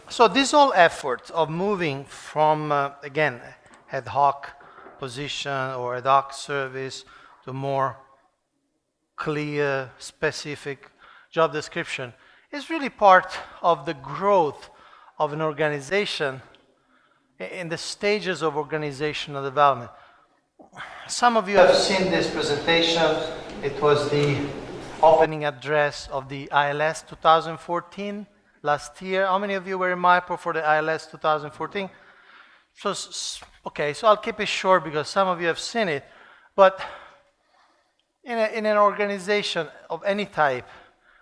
So this whole effort of moving from, again, ad hoc position or ad hoc service to more clear, specific job description is really part of the growth of an organization in the stages of organizational development. Some of you have seen this presentation. It was the opening address of the ILS 2014 last year. How many of you were in Maipo for the ILS 2014? So I'll keep it short because some of you have seen it. But in an organization of any type,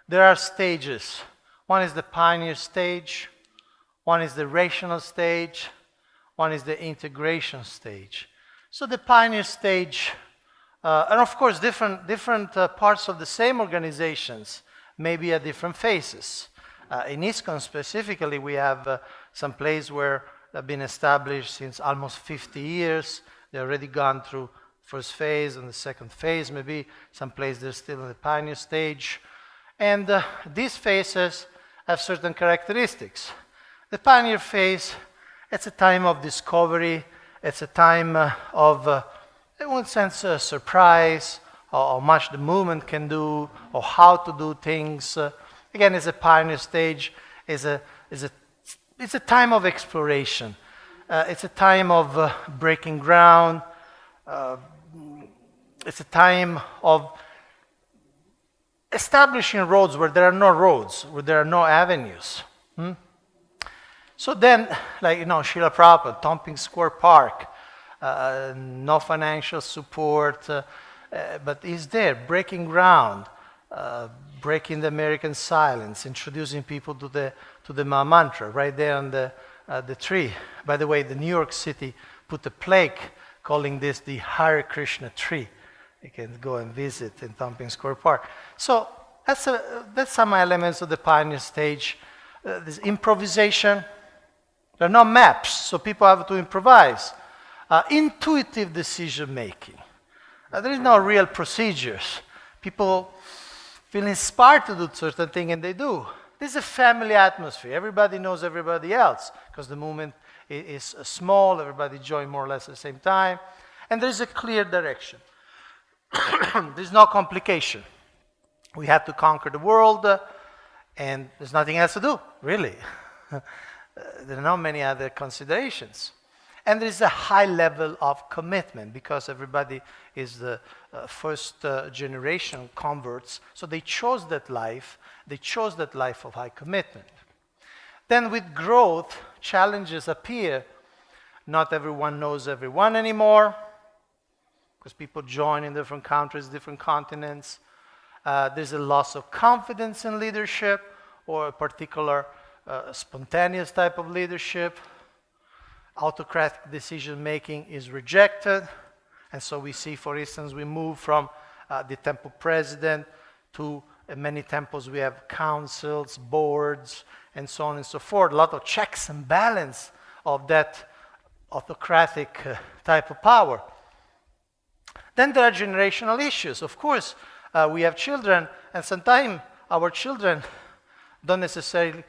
there are stages. One is the pioneer stage, one is the rational stage, one is the integration stage. So the pioneer stage, and of course different parts of the same organizations may be at different phases. In ISKCON specifically, we have some places where they've been established since almost 50 years. They've already gone through first phase and the second phase, maybe some places they're still in the pioneer stage. And these phases have certain characteristics. The pioneer phase, it's a time of discovery. It's a time of, in one sense, surprise, how much the movement can do, or how to do things. Again, it's a pioneer stage. It's a time of exploration. It's a time of breaking ground. It's a time of establishing roads where there are no roads, where there are no avenues. So then, like, Srila Prabhupada, Tompkins Square Park, no financial support, but he's there, breaking ground, breaking the American silence, introducing people to the Mahamantra, right there on the tree. By the way, the New York City put a plaque calling this the Hare Krishna tree. You can go and visit in Tompkins Square Park. So that's some elements of the pioneer stage. There's improvisation. There are no maps, so people have to improvise. Intuitive decision making. There is no real procedures. People feel inspired to do certain things and they do. This is a family atmosphere. Everybody knows everybody else because the movement is small. Everybody join more or less at the same time. And there's a clear direction. There's no complication. We have to conquer the world and there's nothing else to do, really. There are not many other considerations. And there is a high level of commitment because everybody is the first generation converts. So they chose that life. They chose that life of high commitment. Then with growth, challenges appear. Not everyone knows everyone anymore because people join in different countries, different continents. There's a loss of confidence in leadership or a particular spontaneous type of leadership. Autocratic decision-making is rejected. And so we see, for instance, we move from the temple president to in many temples we have councils, boards, and so on and so forth. A lot of checks and balance of that autocratic type of power. Then there are generational issues. Of course, we have children, and sometimes our children don't necessarily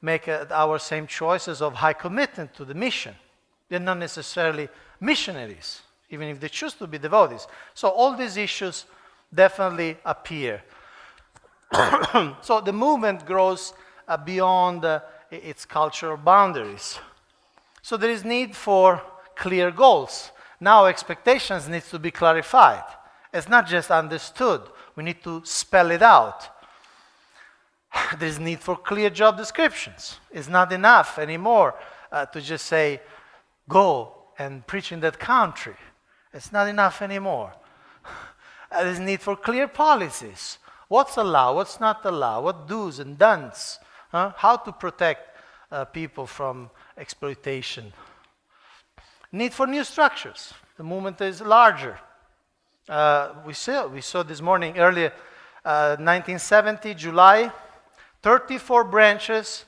make our same choices of high commitment to the mission. They're not necessarily missionaries, even if they choose to be devotees. So all these issues definitely appear. So the movement grows beyond its cultural boundaries. So there is need for clear goals. Now expectations need to be clarified. It's not just understood. We need to spell it out. There's need for clear job descriptions. It's not enough anymore to just say, go and preach in that country. It's not enough anymore. There's need for clear policies. What's allowed, what's not allowed, what do's and don'ts, how to protect people from exploitation. Need for new structures. The movement is larger. We saw this morning earlier, 1970, July, 34 branches,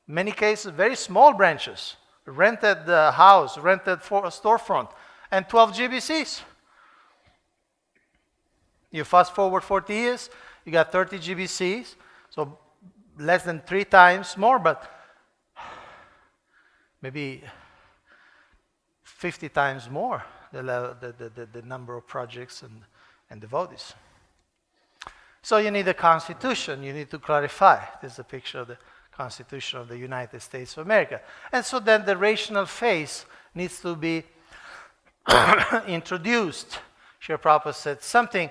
many cases very small branches, rented the house, rented for a storefront, and 12 GBCs. You fast forward 40 years, you got 30 GBCs, so less than 3 times more, but maybe 50 times more the number of projects and devotees. So you need a constitution, you need to clarify. This is a picture of the Constitution of the United States of America. And so then the rational phase needs to be introduced. Srila Prabhupada said something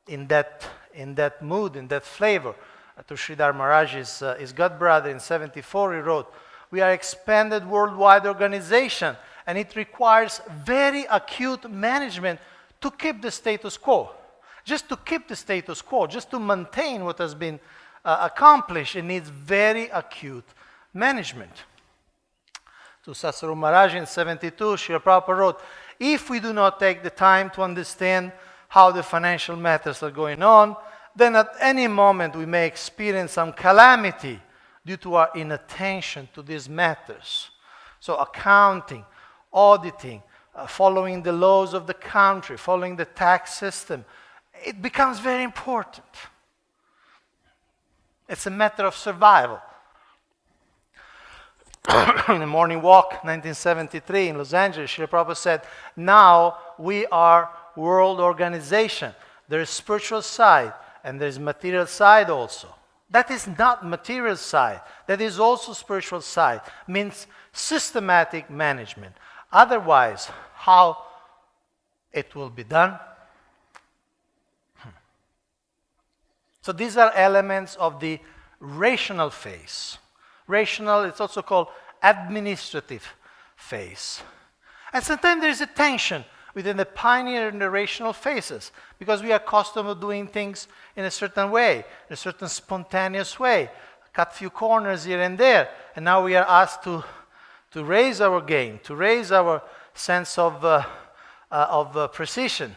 in that mood, in that flavor. To Sridhar Maharaj, his god brother in 74, he wrote, "We are expanded worldwide organization, and it requires very acute management to keep the status quo." Just to keep the status quo, just to maintain what has been accomplished, it needs very acute management. To Sasaru Maharaj in 72, Srila Prabhupada wrote, "If we do not take the time to understand how the financial matters are going on, then at any moment we may experience some calamity due to our inattention to these matters." So accounting, auditing, following the laws of the country, following the tax system, it becomes very important. It's a matter of survival. In the morning walk, 1973 in Los Angeles, Srila Prabhupada said, "Now we are world organization. There is spiritual side and there is material side also." That is not material side. That is also spiritual side. Means systematic management. Otherwise, how it will be done? So these are elements of the rational phase. Rational, it's also called administrative phase. And sometimes there's a tension within the pioneer and the rational phases, because we are accustomed to doing things in a certain way, in a certain spontaneous way, cut few corners here and there, and now we are asked to raise our game, to raise our sense of precision.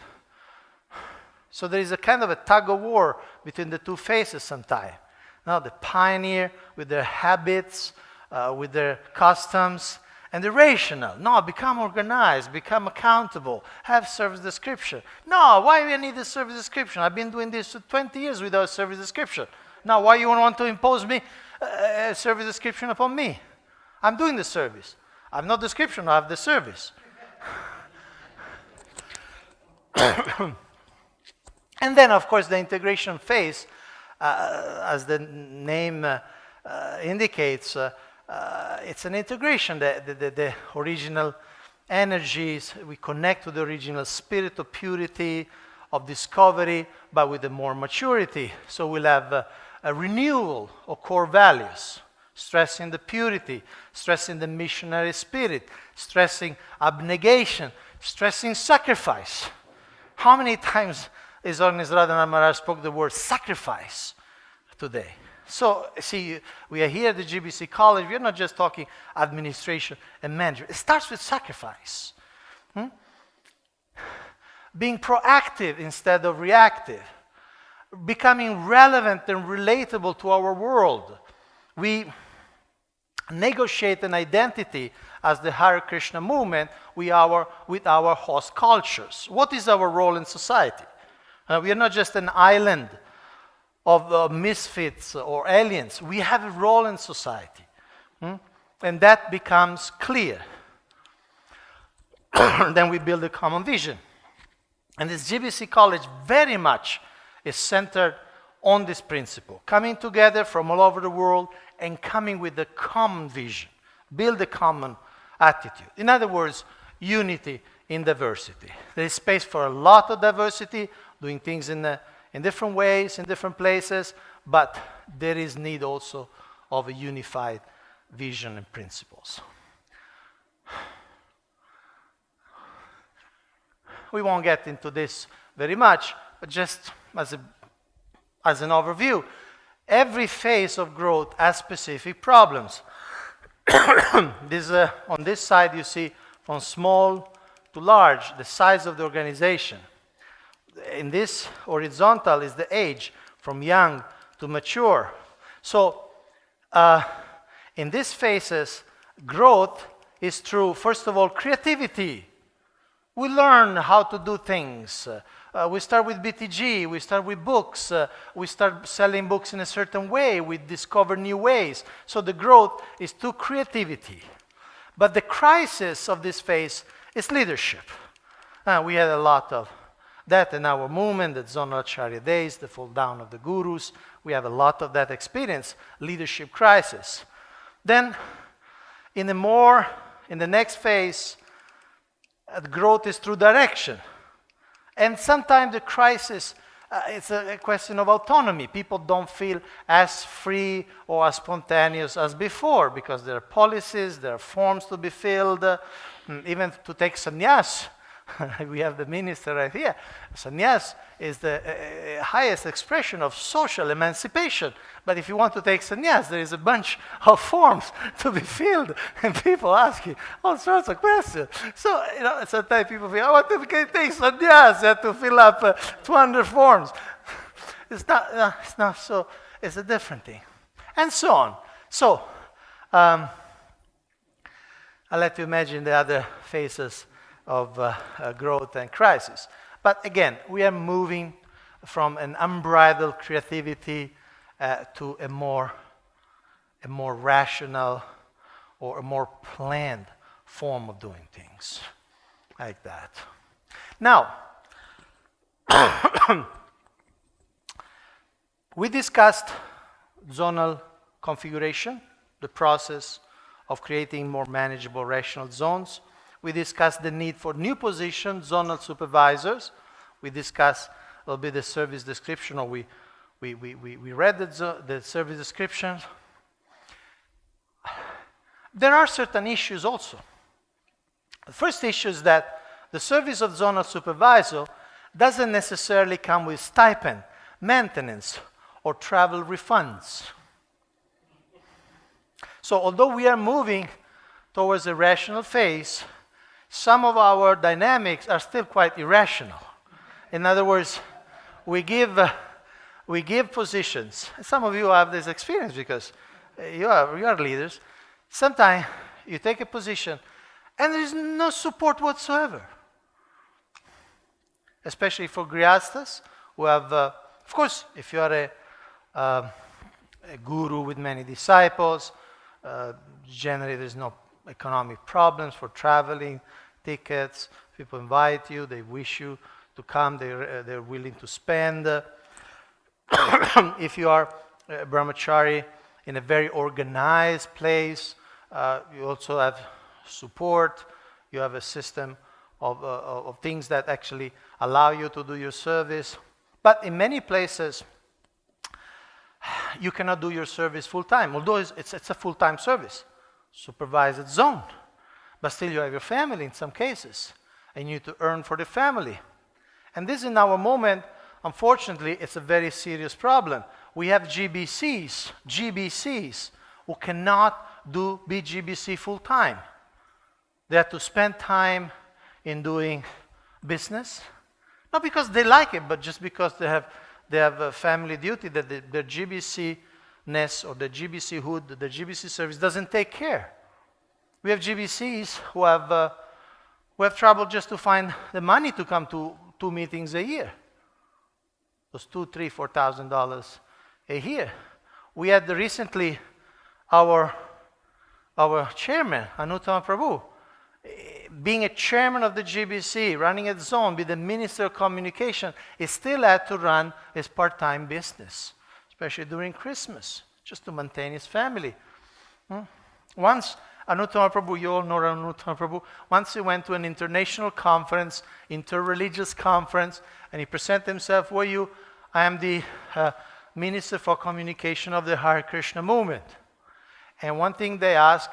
So there is a kind of a tug of war between the two phases sometimes. Now the pioneer with their habits, with their customs, and the rational. No, become organized, become accountable, have service description. No, why do I need a service description? I've been doing this for 20 years without a service description. Now, why you want to impose me a service description upon me? I'm doing the service. I have no description, I have the service. And then, of course, the integration phase, as the name indicates, it's an integration. The original energies, we connect to the original spirit of purity, of discovery, but with the more maturity. So we'll have a renewal of core values, stressing the purity, stressing the missionary spirit, stressing abnegation, stressing sacrifice. How many times His Holiness Radhanath Maharaj spoke the word sacrifice today? So, see, we are here at the GBC College. We are not just talking administration and management. It starts with sacrifice. Being proactive instead of reactive. Becoming relevant and relatable to our world. We negotiate an identity as the Hare Krishna movement with our host cultures. What is our role in society? We are not just an island of misfits or aliens. We have a role in society. And that becomes clear. Then we build a common vision. And this GBC College very much is centered on this principle. Coming together from all over the world and coming with a common vision. Build a common attitude. In other words, unity in diversity. There is space for a lot of diversity, doing things in different ways, in different places, but there is need also of a unified vision and principles. We won't get into this very much, but just as an overview, every phase of growth has specific problems. On this side, you see from small to large, the size of the organization. In this horizontal is the age, from young to mature. So, in these phases, growth is through, first of all, creativity. We learn how to do things. We start with BTG, we start with books, we start selling books in a certain way, we discover new ways. So the growth is through creativity. But the crisis of this phase is leadership. We had a lot of that in our movement, the Zonal Acharya days, the fall down of the gurus. We have a lot of that experience, leadership crisis. Then, in the next phase, growth is through direction. And sometimes the crisis, it's a question of autonomy. People don't feel as free or as spontaneous as before because there are policies, there are forms to be filled, even to take sannyas. We have the minister right here. Sannyas is the highest expression of social emancipation. But if you want to take sannyas, there is a bunch of forms to be filled, and people ask you all sorts of questions. So, sometimes people feel, I want to take sannyas, you have to fill up 200 forms. It's not so, it's a different thing. And so on. So, I'll let you imagine the other phases of growth and crisis. But again, we are moving from an unbridled creativity to a more rational or a more planned form of doing things, like that. Now, we discussed zonal configuration, the process of creating more manageable rational zones. We discussed the need for new positions, zonal supervisors. We discussed a little bit the service description, or we read the service description. There are certain issues also. The first issue is that the service of zonal supervisor doesn't necessarily come with stipend, maintenance, or travel refunds. So although we are moving towards a rational phase, some of our dynamics are still quite irrational. In other words, we give positions. Some of you have this experience because you are leaders. Sometimes you take a position and there is no support whatsoever. Especially for grihastas who have, of course, if you are a guru with many disciples, generally there's no economic problems for traveling, tickets, people invite you, they wish you to come, they're willing to spend. If you are a brahmachari in a very organized place, you also have support, you have a system of things that actually allow you to do your service. But in many places, you cannot do your service full-time, although it's a full-time service, supervised zone. But still you have your family in some cases, and you need to earn for the family. And this in our moment, unfortunately, it's a very serious problem. We have GBCs who cannot do BGBC full-time. They have to spend time in doing business, not because they like it, but just because they have a family duty that their GBC-ness or the GBC-hood, the GBC service doesn't take care. We have GBCs who have trouble just to find the money to come to 2 meetings a year. Those $2,000, $3,000, $4,000 a year. We had recently our chairman, Anuttama Prabhu, being a chairman of the GBC, running a zone, be the minister of communication, he still had to run his part-time business, especially during Christmas, just to maintain his family. Once, Anuttama Prabhu, you all know Anuttama Prabhu, once he went to an international conference, interreligious conference, and he presented himself, I am the Minister for Communication of the Hare Krishna movement. And one thing they ask,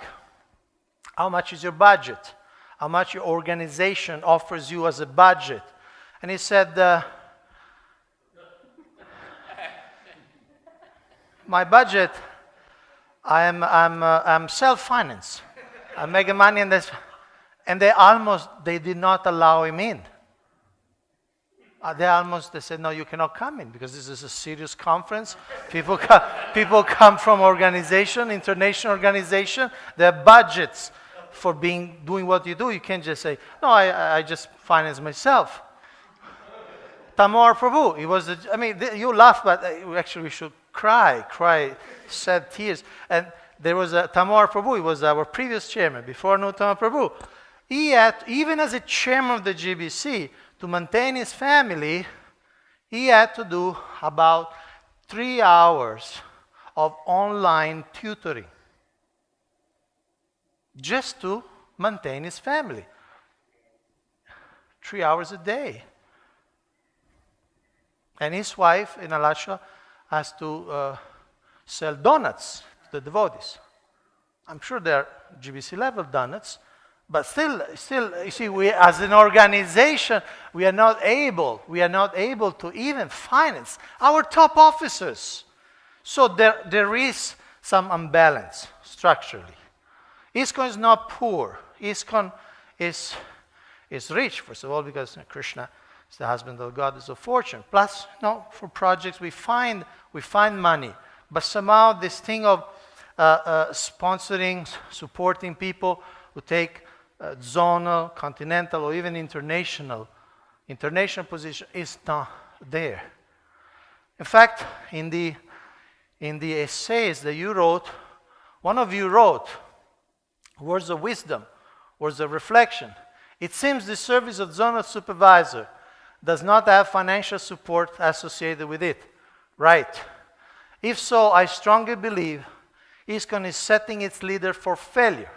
how much is your budget? How much your organization offers you as a budget? And he said, my budget, I'm self-financed. I make money and they did not allow him in. They said, no, you cannot come in because this is a serious conference. People come from international organization. There are budgets for doing what you do. You can't just say, no, I just finance myself. Tamar Prabhu, you laugh, but actually we should cry, shed tears. And there was a Tamar Prabhu, he was our previous chairman, before Tamar Prabhu. He had, even as a chairman of the GBC, to maintain his family, he had to do about 3 hours of online tutoring just to maintain his family. 3 hours a day. And his wife in Alaska has to sell donuts to the devotees. I'm sure they're GBC level donuts, but still, you see, we as an organization, we are not able to even finance our top officers. So there is some imbalance structurally. ISKCON is not poor. ISKCON is rich, first of all, because Krishna is the husband of God, is of fortune. Plus, for projects we find money. But somehow this thing of sponsoring, supporting people who take zonal, continental, or even international position is not there. In fact, in the essays that you wrote, one of you wrote words of wisdom, words of reflection. It seems the service of zonal supervisor does not have financial support associated with it. Right. If so, I strongly believe ISKCON is setting its leader for failure,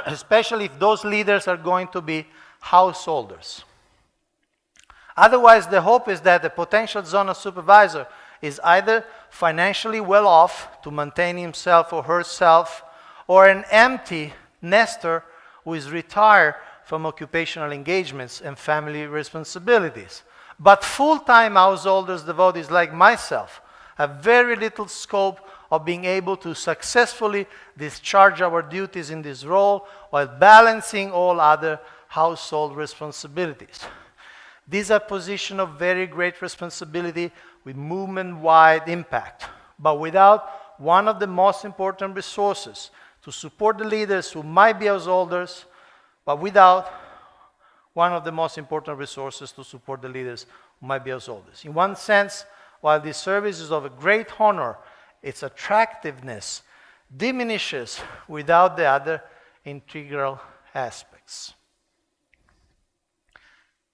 especially if those leaders are going to be householders. Otherwise, the hope is that the potential zonal supervisor is either financially well off to maintain himself or herself, or an empty nester who is retired from occupational engagements and family responsibilities. But full-time householders, devotees like myself, have very little scope of being able to successfully discharge our duties in this role while balancing all other household responsibilities. These are positions of very great responsibility with movement-wide impact, but without one of the most important resources to support the leaders who might be householders, but without one of the most important resources to support the leaders who might be householders. In one sense, while this service is of a great honor, its attractiveness diminishes without the other integral aspects.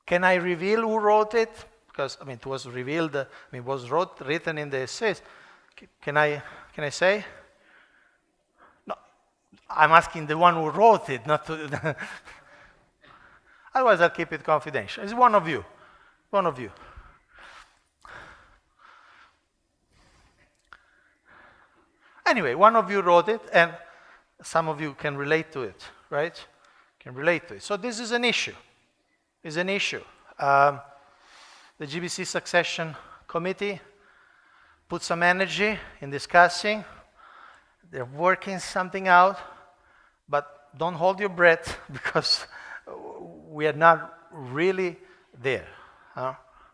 Can I reveal who wrote it? Because, it was revealed, it was written in the essays. Can I say? No, I'm asking the one who wrote it, not to... Otherwise, I'll keep it confidential. It's one of you. One of you. Anyway, one of you wrote it, and some of you can relate to it, right? Can relate to it. So this is an issue. It's an issue. The GBC Succession Committee put some energy in discussing. They're working something out, but don't hold your breath because we are not really there.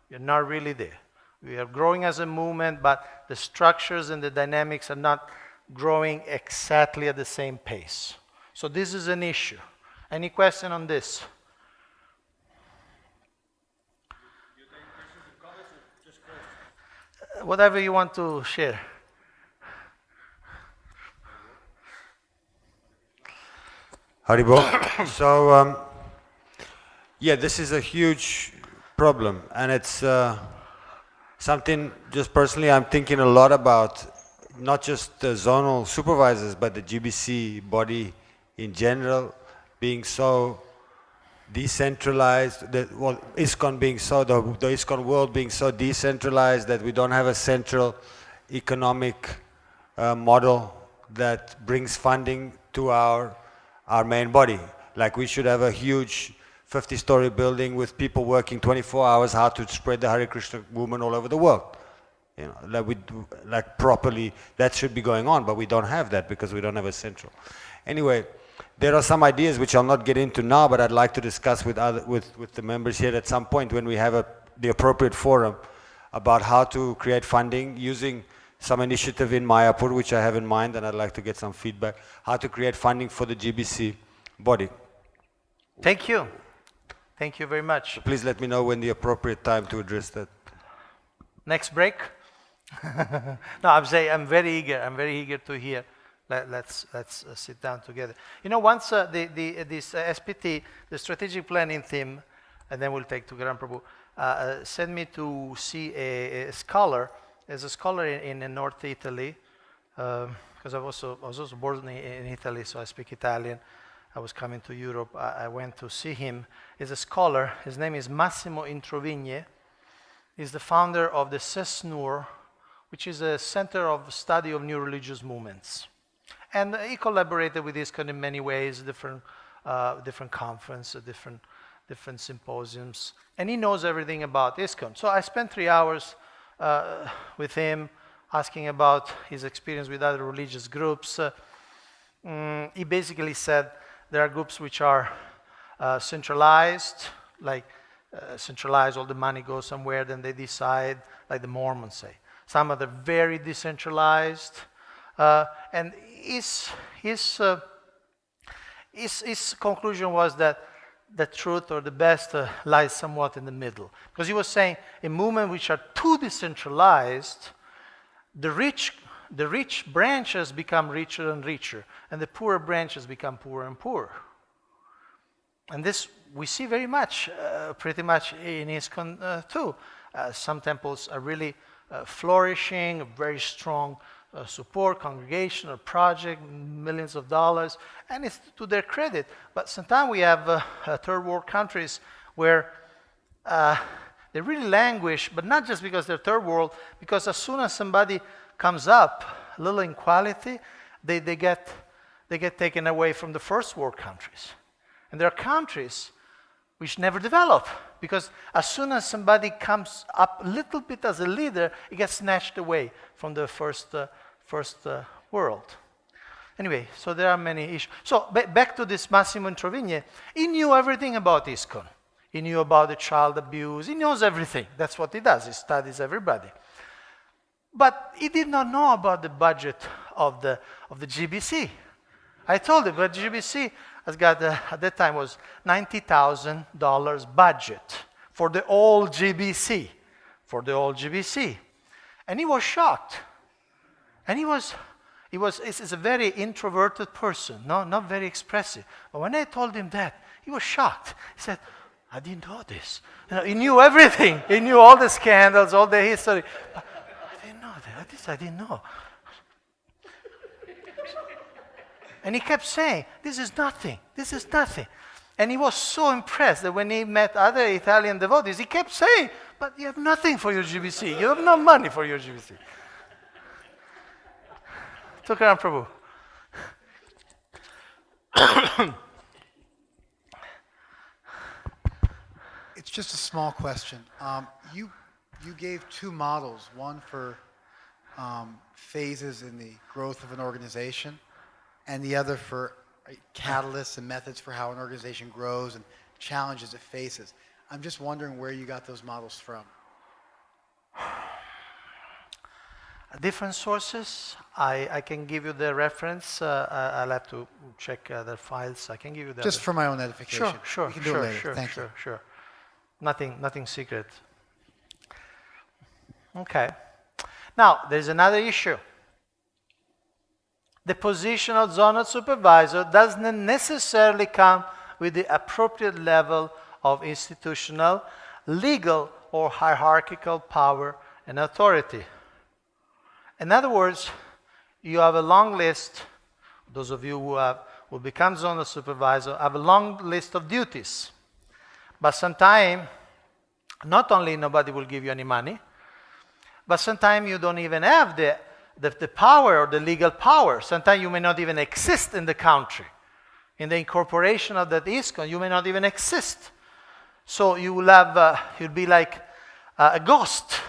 We are not really there. We are growing as a movement, but the structures and the dynamics are not growing exactly at the same pace. So this is an issue. Any question on this? You take questions and comments or just questions? Whatever you want to share. Haribo. So, this is a huge problem, and it's something just personally I'm thinking a lot about, not just the zonal supervisors, but the GBC body in general being so decentralized, ISKCON being so, the ISKCON world being so decentralized that we don't have a central economic model that brings funding to our main body. Like we should have a huge 50-story building with people working 24 hours how to spread the Hare Krishna movement all over the world. Like properly, that should be going on, but we don't have that because we don't have a central. Anyway, there are some ideas which I'll not get into now, but I'd like to discuss with the members here at some point when we have the appropriate forum about how to create funding using some initiative in Mayapur, which I have in mind, and I'd like to get some feedback, how to create funding for the GBC body. Thank you. Thank you very much. So please let me know when the appropriate time to address that. Next break. No, I'm saying I'm very eager. I'm very eager to hear. Let's sit down together. You know, once this SPT, the strategic planning team, and then we'll take to Grand Prabhu, sent me to see a scholar. There's a scholar in North Italy, because I was also born in Italy, so I speak Italian. I was coming to Europe. I went to see him. He's a scholar. His name is Massimo Introvigne. He's the founder of the CESNUR, which is a center of study of new religious movements. And he collaborated with ISKCON in many ways, different conferences, different symposiums. And he knows everything about ISKCON. So I spent 3 hours with him, asking about his experience with other religious groups. He basically said there are groups which are centralized, like centralized, all the money goes somewhere, then they decide, like the Mormons say. Some are very decentralized, and his conclusion was that the truth or the best lies somewhat in the middle. Because he was saying in movements which are too decentralized, the rich branches become richer and richer, and the poorer branches become poorer and poorer. And this we see very much, pretty much in ISKCON too. Some temples are really flourishing, very strong support, congregational project, millions of dollars, and it's to their credit. But sometimes we have third world countries where they really languish, but not just because they're third world, because as soon as somebody comes up a little in quality, they get taken away from the first world countries. And there are countries which never develop, because as soon as somebody comes up a little bit as a leader, it gets snatched away from the first world. Anyway, so there are many issues. So back to this Massimo Introvigne, he knew everything about ISKCON. He knew about the child abuse. He knows everything. That's what he does. He studies everybody. But he did not know about the budget of the GBC. I told him, but GBC has got, at that time, was $90,000 budget for the old GBC. And he was shocked. And he's a very introverted person, not very expressive. But when I told him that, he was shocked. He said, I didn't know this. He knew everything. He knew all the scandals, all the history. But I didn't know that. This I didn't know. And he kept saying, this is nothing. And he was so impressed that when he met other Italian devotees, he kept saying, but you have nothing for your GBC. You have no money for your GBC. Tukaram Prabhu. It's just a small question. You gave two models, one for phases in the growth of an organization, and the other for catalysts and methods for how an organization grows and challenges it faces. I'm just wondering where you got those models from. Different sources. I can give you the reference. I'll have to check the files. I can give you that. Just for my own edification. Sure. We can do it later. Thank you. Sure. Nothing secret. Okay. Now, there's another issue. The position of zonal supervisor doesn't necessarily come with the appropriate level of institutional, legal, or hierarchical power and authority. In other words, you have a long list, those of you who will become zonal supervisor have a long list of duties. But sometimes, not only nobody will give you any money, but sometimes you don't even have the power or the legal power. Sometimes you may not even exist in the country. In the incorporation of that ISKCON, you may not even exist. So you will have, you'll be like a ghost,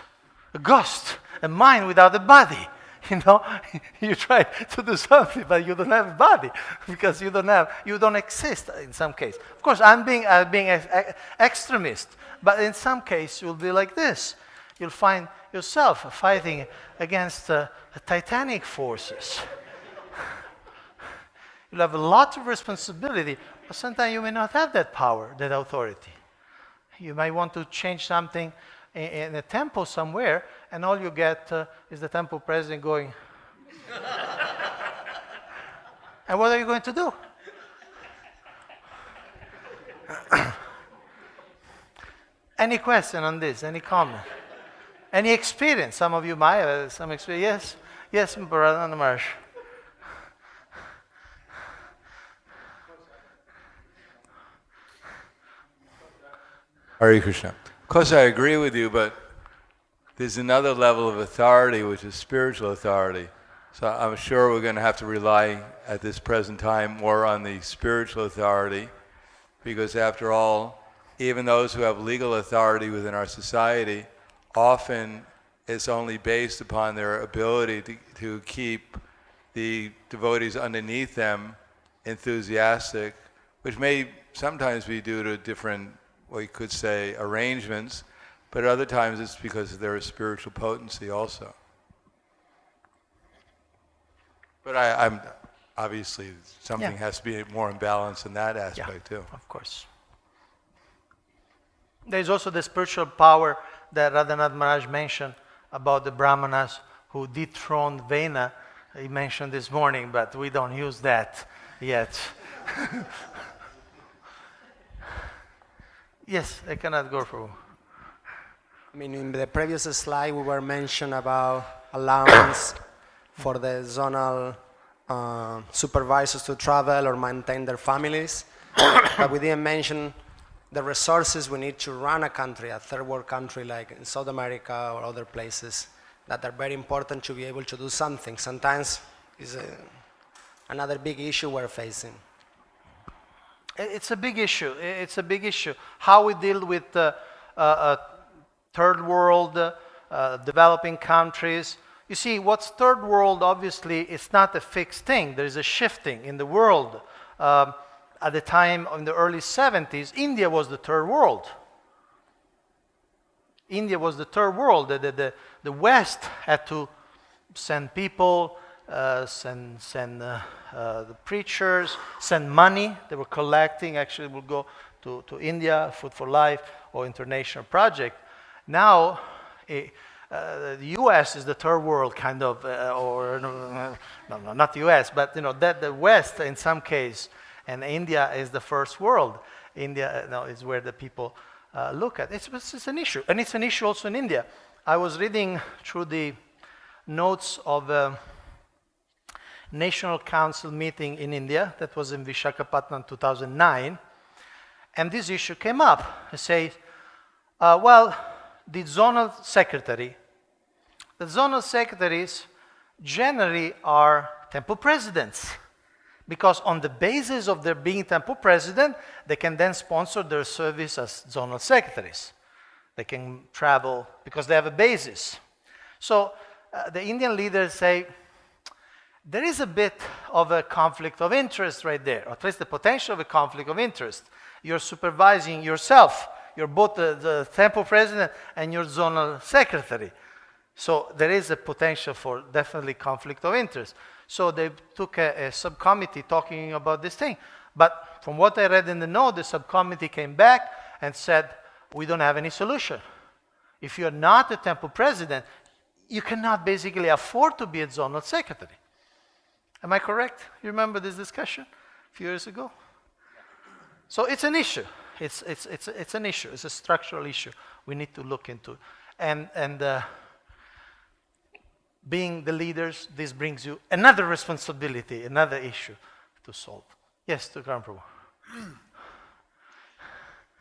a mind without a body. You try to do something, but you don't have a body because you don't exist in some case. Of course, I'm being extremist, but in some case you'll be like this. You'll find yourself fighting against the titanic forces. You'll have a lot of responsibility, but sometimes you may not have that power, that authority. You might want to change something in a temple somewhere, and all you get is the temple president going, and what are you going to do? Any question on this? Any comment? Any experience? Some of you might have some experience. Yes, Radhanath Maharaj. Hare Krishna. Of course, I agree with you, but there's another level of authority, which is spiritual authority. So I'm sure we're going to have to rely at this present time more on the spiritual authority, because after all, even those who have legal authority within our society, often it's only based upon their ability to keep the devotees underneath them enthusiastic, which may sometimes be due to different, we could say, arrangements, but other times it's because of their spiritual potency also. But I'm obviously something has to be more in balance in that aspect too. Of course. There's also the spiritual power that Radhanath Maharaj mentioned about the Brahmanas who dethroned Vena. He mentioned this morning, but we don't use that yet. Yes, I cannot go through. I mean, in the previous slide, we were mentioned about allowance for the zonal supervisors to travel or maintain their families, but we didn't mention the resources we need to run a country, a third world country like in South America or other places that are very important to be able to do something. Sometimes it's another big issue we're facing. It's a big issue. It's a big issue. How we deal with third world, developing countries. You see, what's third world, obviously, it's not a fixed thing. There's a shifting in the world. At the time, in the early 70s, India was the third world. India was the third world. The West had to send people, send the preachers, send money. They were collecting. Actually, would go to India, Food for Life, or International Project. Now, the U.S. is the third world, kind of, or no, not the U.S., but that the West in some case. And India is the first world. India is where the people look at. It's an issue. And it's an issue also in India. I was reading through the notes of a National Council meeting in India that was in Visakhapatnam 2009. And this issue came up. It says, the zonal secretaries generally are temple presidents. Because on the basis of their being temple president, they can then sponsor their service as zonal secretaries. They can travel because they have a basis. So the Indian leaders say, there is a bit of a conflict of interest right there, or at least the potential of a conflict of interest. You're supervising yourself. You're both the temple president and your zonal secretary. So there is a potential for definitely conflict of interest. So they took a subcommittee talking about this thing. But from what I read in the note, the subcommittee came back and said, we don't have any solution. If you're not a temple president, you cannot basically afford to be a zonal secretary. Am I correct? You remember this discussion a few years ago? So it's an issue. It's an issue. It's a structural issue we need to look into. And being the leaders, this brings you another responsibility, another issue to solve. Yes, to Karan Prabhu.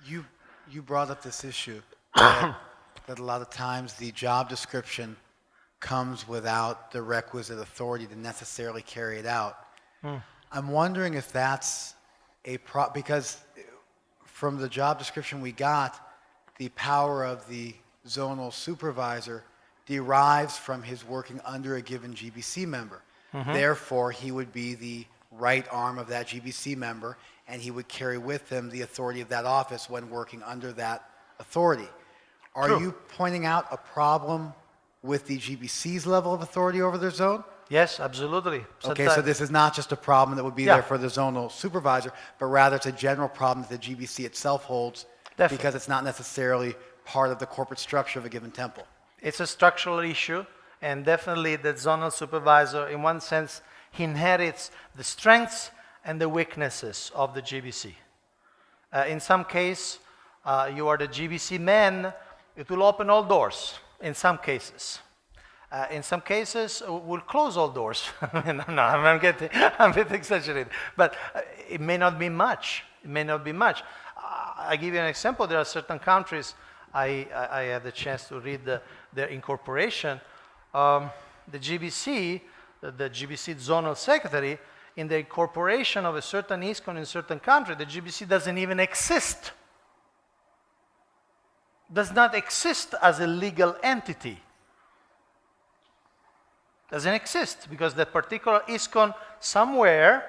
You brought up this issue that a lot of times the job description comes without the requisite authority to necessarily carry it out. I'm wondering if that's because from the job description we got, the power of the zonal supervisor derives from his working under a given GBC member. Therefore, he would be the right arm of that GBC member, and he would carry with him the authority of that office when working under that authority. Are you pointing out a problem with the GBC's level of authority over their zone? Yes, absolutely. Okay, so this is not just a problem that would be there for the zonal supervisor, but rather it's a general problem that the GBC itself holds Definitely. because it's not necessarily part of the corporate structure of a given temple. It's a structural issue, and definitely the zonal supervisor, in one sense, he inherits the strengths and the weaknesses of the GBC. In some case, you are the GBC man, it will open all doors, in some cases. In some cases, we'll close all doors. No, I'm a bit exaggerated. But it may not be much. It may not be much. I give you an example. There are certain countries, I had the chance to read their incorporation. The GBC, the GBC zonal secretary, in the incorporation of a certain ISKCON in a certain country, the GBC doesn't even exist. Does not exist as a legal entity. Doesn't exist because that particular ISKCON somewhere,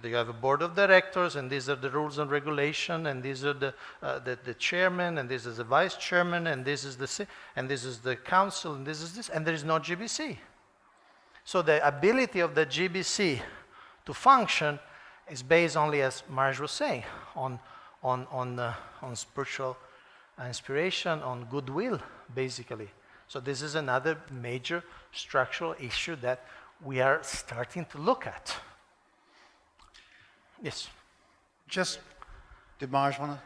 they have a board of directors, and these are the rules and regulation, and these are the chairman, and this is the vice chairman, and this is the council, and this is this, and there is no GBC. So the ability of the GBC to function is based only, as Marge was saying, on spiritual inspiration, on goodwill, basically. So this is another major structural issue that we are starting to look at. Yes. Did Marge want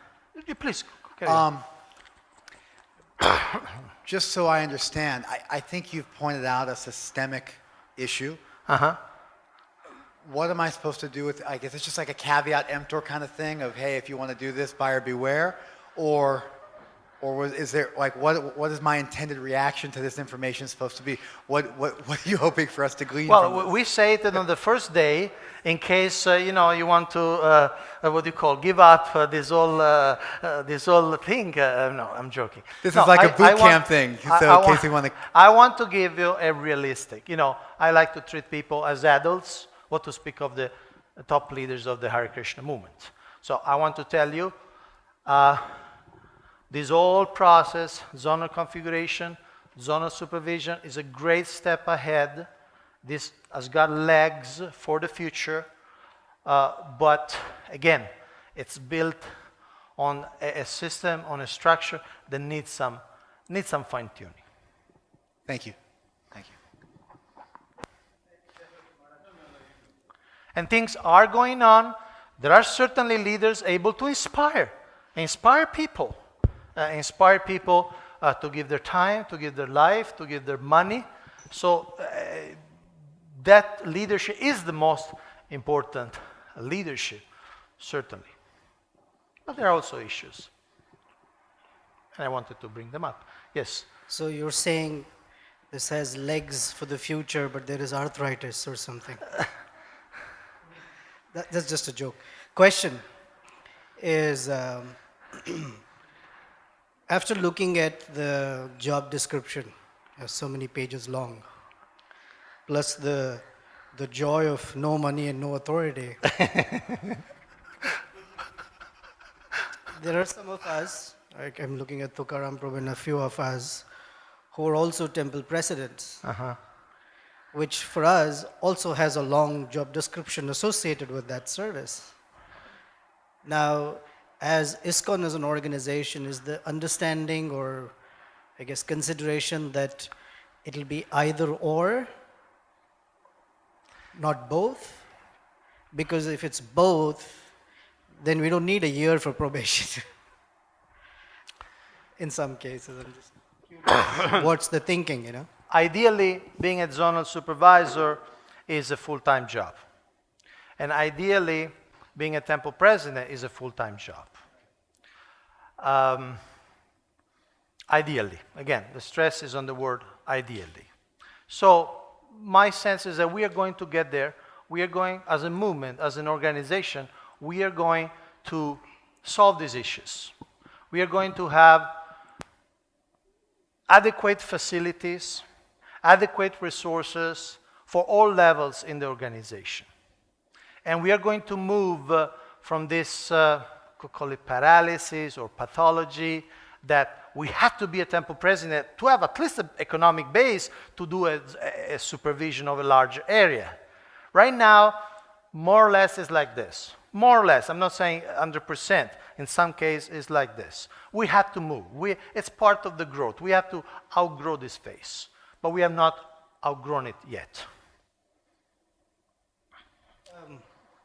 to? Please, carry on. Just so I understand, I think you've pointed out a systemic issue. Uh-huh. What am I supposed to do with, I guess it's just like a caveat emptor kind of thing of, hey, if you want to do this, buyer beware, or is there, like, what is my intended reaction to this information supposed to be? What are you hoping for us to glean from Well, this? we say it on the first day in case, you want to, give up this whole thing. No, I'm joking. This No, is like a boot want- camp thing, so in case you want to... I want to give you a realistic, I like to treat people as adults, what to speak of the top leaders of the Hare Krishna movement. So I want to tell you, this whole process, zonal configuration, zonal supervision, is a great step ahead. This has got legs for the future, but again, it's built on a system, on a structure that needs some fine-tuning. Thank you. Thank you. And things are going on. There are certainly leaders able to inspire people. Inspire people to give their time, to give their life, to give their money. So that leadership is the most important leadership, certainly. But there are also issues. And I wanted to bring them up. Yes? So you're saying this has legs for the future, but there is arthritis or something. That's just a joke. Question is... after looking at the job description, so many pages long, plus the joy of no money and no authority, there are some of us, like I'm looking at Tukaram Prabhu and a few of us, who are also temple presidents, which for us also has a long job description associated with that service. Now, as ISKCON as an organization, is the understanding or, I guess, consideration that it'll be either or, not both? Because if it's both, then we don't need a year for probation. In some cases, I'm just curious. What's the thinking, Ideally, being a zonal supervisor is a full-time job. And ideally, being a temple president is a full-time job. Ideally. Again, the stress is on the word ideally. So my sense is that we are going to get there. We are going, as a movement, as an organization, we are going to solve these issues. We are going to have adequate facilities, adequate resources for all levels in the organization. And we are going to move from this, could call it paralysis or pathology, that we have to be a temple president to have at least an economic base to do a supervision of a large area. Right now, more or less is like this. More or less, I'm not saying 100%. in some case it's like this. We have to move. It's part of the growth. We have to outgrow this phase, but we have not outgrown it yet.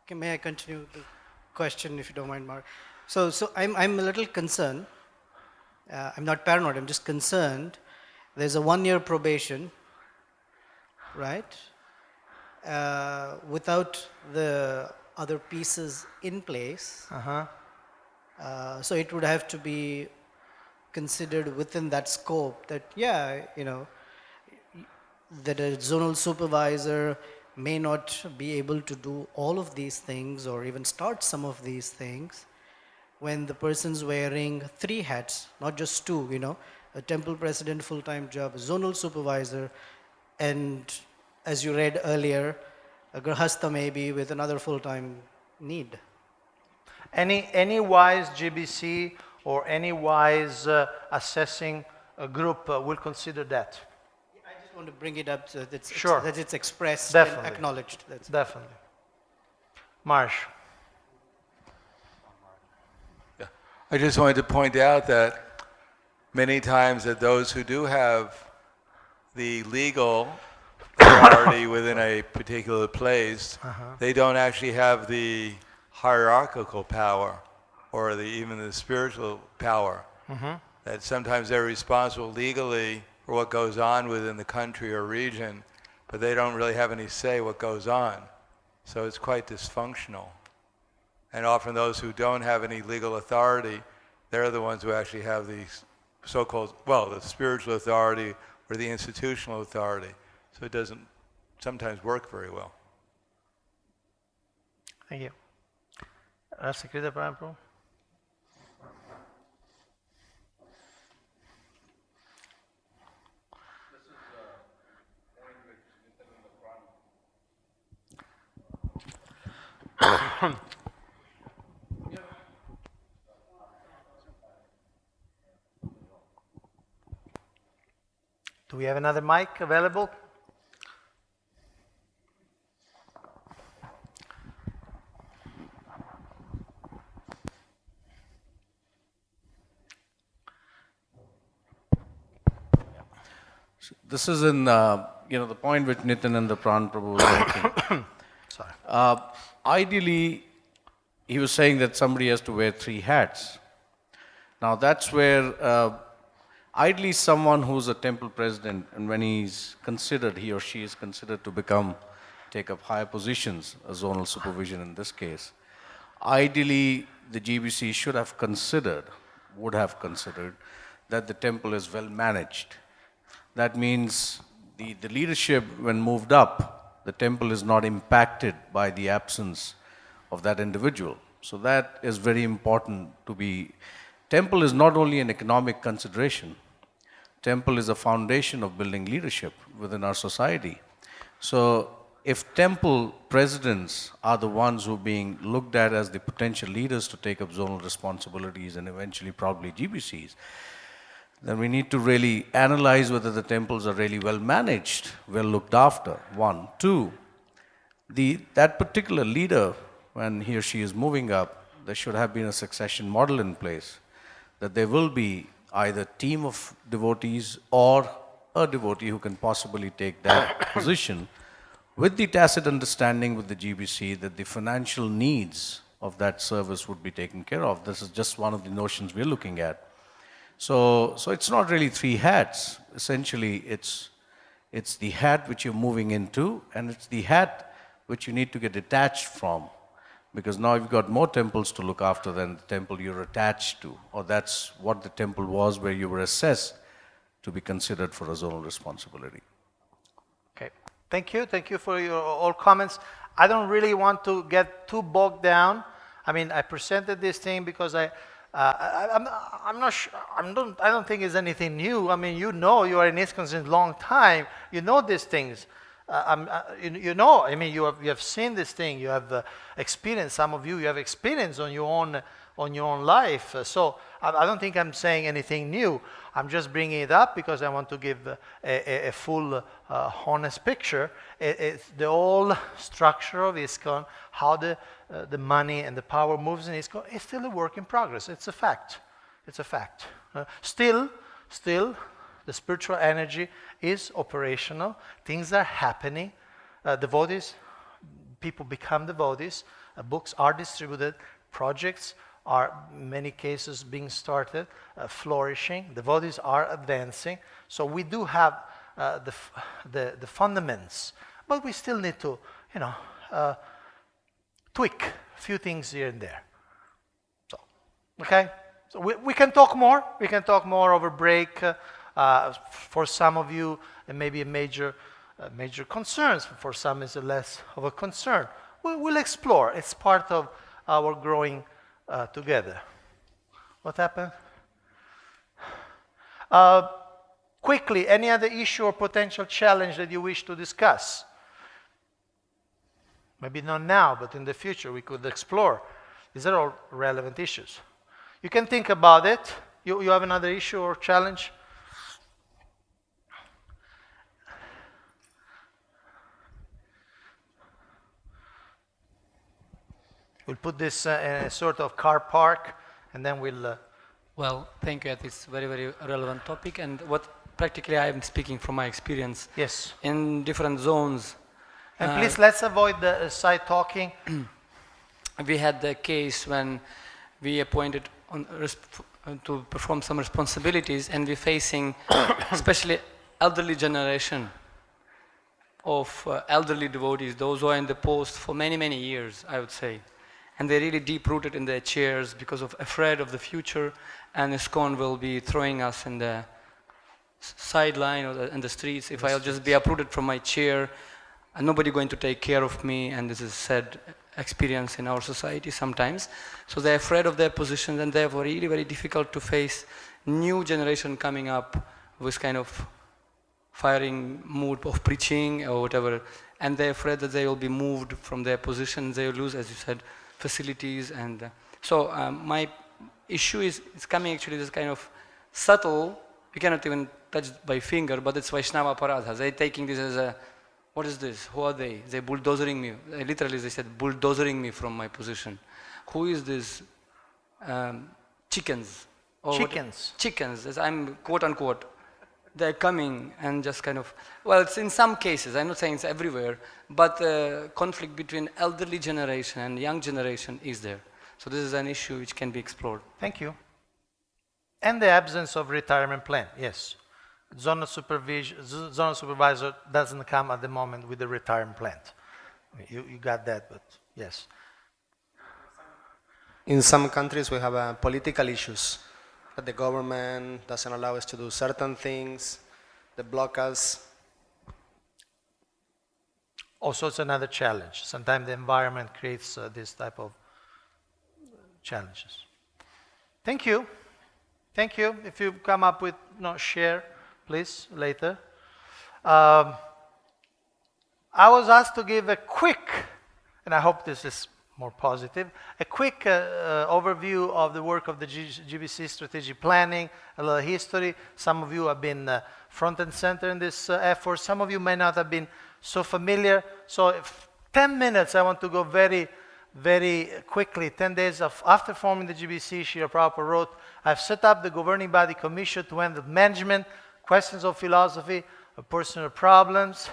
Okay, may I continue the question, if you don't mind, Mark? So I'm a little concerned. I'm not paranoid, I'm just concerned. There's a 1-year probation, right? Without the other pieces in place. So it would have to be considered within that scope that, yeah, you know, that a zonal supervisor may not be able to do all of these things or even start some of these things when the person's wearing 3 hats, not just 2, you know, a temple president full-time job, a zonal supervisor, and as you read earlier, a grahastha maybe with another full-time need. Any wise GBC or any wise assessing group will consider that. I just want to bring it up so that Sure. that it's expressed Definitely. and acknowledged. That's Definitely. Marsh. I just wanted to point out that many times that those who do have the legal authority within a particular place, they don't actually have the hierarchical power or even the spiritual power. That sometimes they're responsible legally for what goes on within the country or region, but they don't really have any say what goes on. So it's quite dysfunctional. And often those who don't have any legal authority, they're the ones who actually have the so-called, well, the spiritual authority or the institutional authority. So it doesn't sometimes work very well. Thank you. Secretary Prabhu. Do we have another mic available? This is in, the point which Nitin and the Pran Prabhu was making. Sorry. Ideally, he was saying that somebody has to wear 3 hats. Now that's where, ideally someone who's a temple president, and when he's considered, he or she is considered to take up higher positions, a zonal supervision in this case, ideally the GBC would have considered that the temple is well managed. That means the leadership, when moved up, the temple is not impacted by the absence of that individual. So that is very important to be. Temple is not only an economic consideration. Temple is a foundation of building leadership within our society. So if temple presidents are the ones who are being looked at as the potential leaders to take up zonal responsibilities and eventually probably GBCs, then we need to really analyze whether the temples are really well managed, well looked after, 1. 2, that particular leader, when he or she is moving up, there should have been a succession model in place, that there will be either team of devotees or a devotee who can possibly take that position with the tacit understanding with the GBC that the financial needs of that service would be taken care of. This is just one of the notions we're looking at. So it's not really 3 hats. Essentially, it's the hat which you're moving into, and it's the hat which you need to get detached from. Because now you've got more temples to look after than the temple you're attached to, or that's what the temple was where you were assessed to be considered for a zonal responsibility. Okay. Thank you. Thank you for your all comments. I don't really want to get too bogged down. I mean, I presented this thing because I'm not sure. I don't think it's anything new. I mean, you are in ISKCON since a long time. You know these things. You have seen this thing. You have experienced. Some of you have experience on your on your own life. So I don't think I'm saying anything new. I'm just bringing it up because I want to give a full, honest picture. It's the whole structure of ISKCON, how the money and the power moves in ISKCON, is still a work in progress. It's a fact. It's a fact. Still, the spiritual energy is operational. Things are happening. Devotees, people become devotees. Books are distributed. Projects are, in many cases, being started, flourishing. Devotees are advancing. So we do have the fundaments, but we still need to, tweak a few things here and there. So, okay. So we can talk more. We can talk more over break. For some of you, it may be a major concerns. For some, it's a less of a concern. We'll explore. It's part of our growing together. What happened? Quickly, any other issue or potential challenge that you wish to discuss? Maybe not now, but in the future we could explore. These are all relevant issues. You can think about it. You have another issue or challenge? We'll put this in a sort of car park, and then we'll... Well, thank you. It's a very, very relevant topic. And what practically I am speaking from my experience. Yes. In different zones. And please, let's avoid the side talking. We had the case when we appointed to perform some responsibilities, and we're facing especially elderly generation of elderly devotees, those who are in the post for many, many years, I would say. And they're really deep-rooted in their chairs because of afraid of the future, and ISKCON will be throwing us in the sideline or in the streets. If I'll just be uprooted from my chair, and nobody going to take care of me, and this is sad experience in our society sometimes. So they're afraid of their positions, and therefore really very difficult to face new generation coming up with kind of firing mood of preaching or whatever, and they're afraid that they will be moved from their positions, they will lose, as you said, facilities. And so my issue is coming actually this kind of subtle, you cannot even touch by finger, but it's Vaishnava Paradha. They're taking this as a, what is this? Who are they? They're bulldozering me. Literally they said bulldozering me from my position. Who is this? Chickens. Or Chickens. Chickens, as I'm quote unquote. They're coming and just kind of, well, it's in some cases, I'm not saying it's everywhere, but conflict between elderly generation and young generation is there. So this is an issue which can be explored. Thank you. And the absence of retirement plan, yes. Zonal supervisor doesn't come at the moment with the retirement plan. You got that, but yes. In some countries we have political issues. That the government doesn't allow us to do certain things, they block us. Also, it's another challenge. Sometimes the environment creates this type of challenges. Thank you. Thank you. If you come up with, share, please, later. I was asked to give a quick, and I hope this is more positive, a quick overview of the work of the GBC strategic planning, a little history. Some of you have been front and center in this effort. Some of you may not have been so familiar. So if 10 minutes, I want to go very, very quickly. 10 days after forming the GBC, Srila Prabhupada wrote, I've set up the governing body commission to handle management, questions of philosophy, personal problems.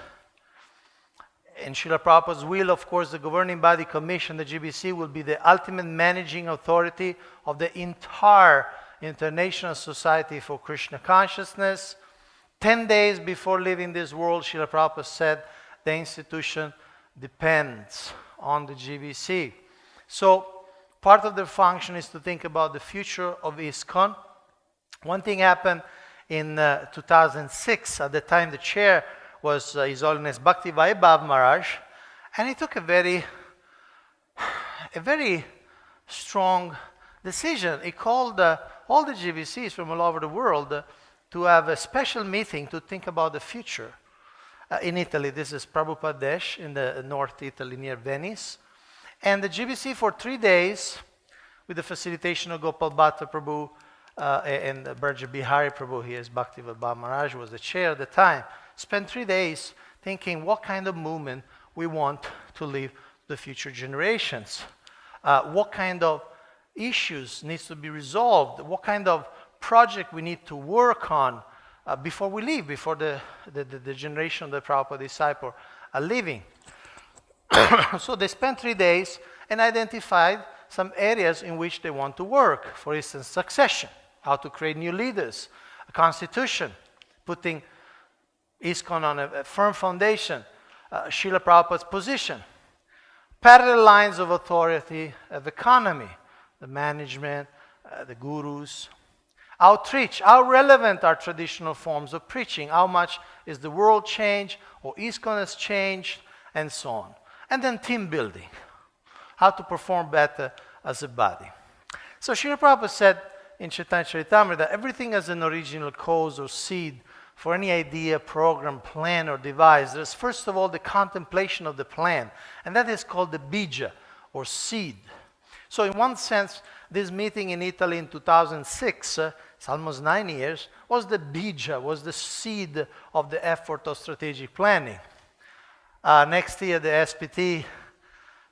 In Srila Prabhupada's will, of course, the governing body commission, the GBC, will be the ultimate managing authority of the entire International Society for Krishna Consciousness. 10 days before leaving this world, Srila Prabhupada said, the institution depends on the GBC. So part of their function is to think about the future of ISKCON. One thing happened in 2006. At the time, the chair was His Holiness Bhakti Vaibhav Maharaj, and he took a very strong decision. He called all the GBCs from all over the world to have a special meeting to think about the future. In Italy, this is Prabhupada Desh in the North Italy near Venice. And the GBC for 3 days with the facilitation of Gopal Bhatta Prabhu and Braja Bihari Prabhu. He is Bhaktivedanta Maharaj, was the chair at the time. Spent 3 days thinking what kind of movement we want to leave the future generations. What kind of issues needs to be resolved, what kind of project we need to work on before we leave, before the generation of the Prabhupada disciple are leaving. So they spent 3 days and identified some areas in which they want to work. For instance, succession, how to create new leaders, a constitution, putting ISKCON on a firm foundation, Srila Prabhupada's position, parallel lines of authority of economy, the management, the gurus, outreach, how relevant are traditional forms of preaching, how much is the world changed or ISKCON has changed, and so on. And then team building, how to perform better as a body. So Srila Prabhupada said in Chaitanya Charitamrita that everything has an original cause or seed for any idea, program, plan, or device. There's first of all the contemplation of the plan, and that is called the bija, or seed. So in one sense, this meeting in Italy in 2006, it's almost 9 years, was the bija, was the seed of the effort of strategic planning. Next year, the SPT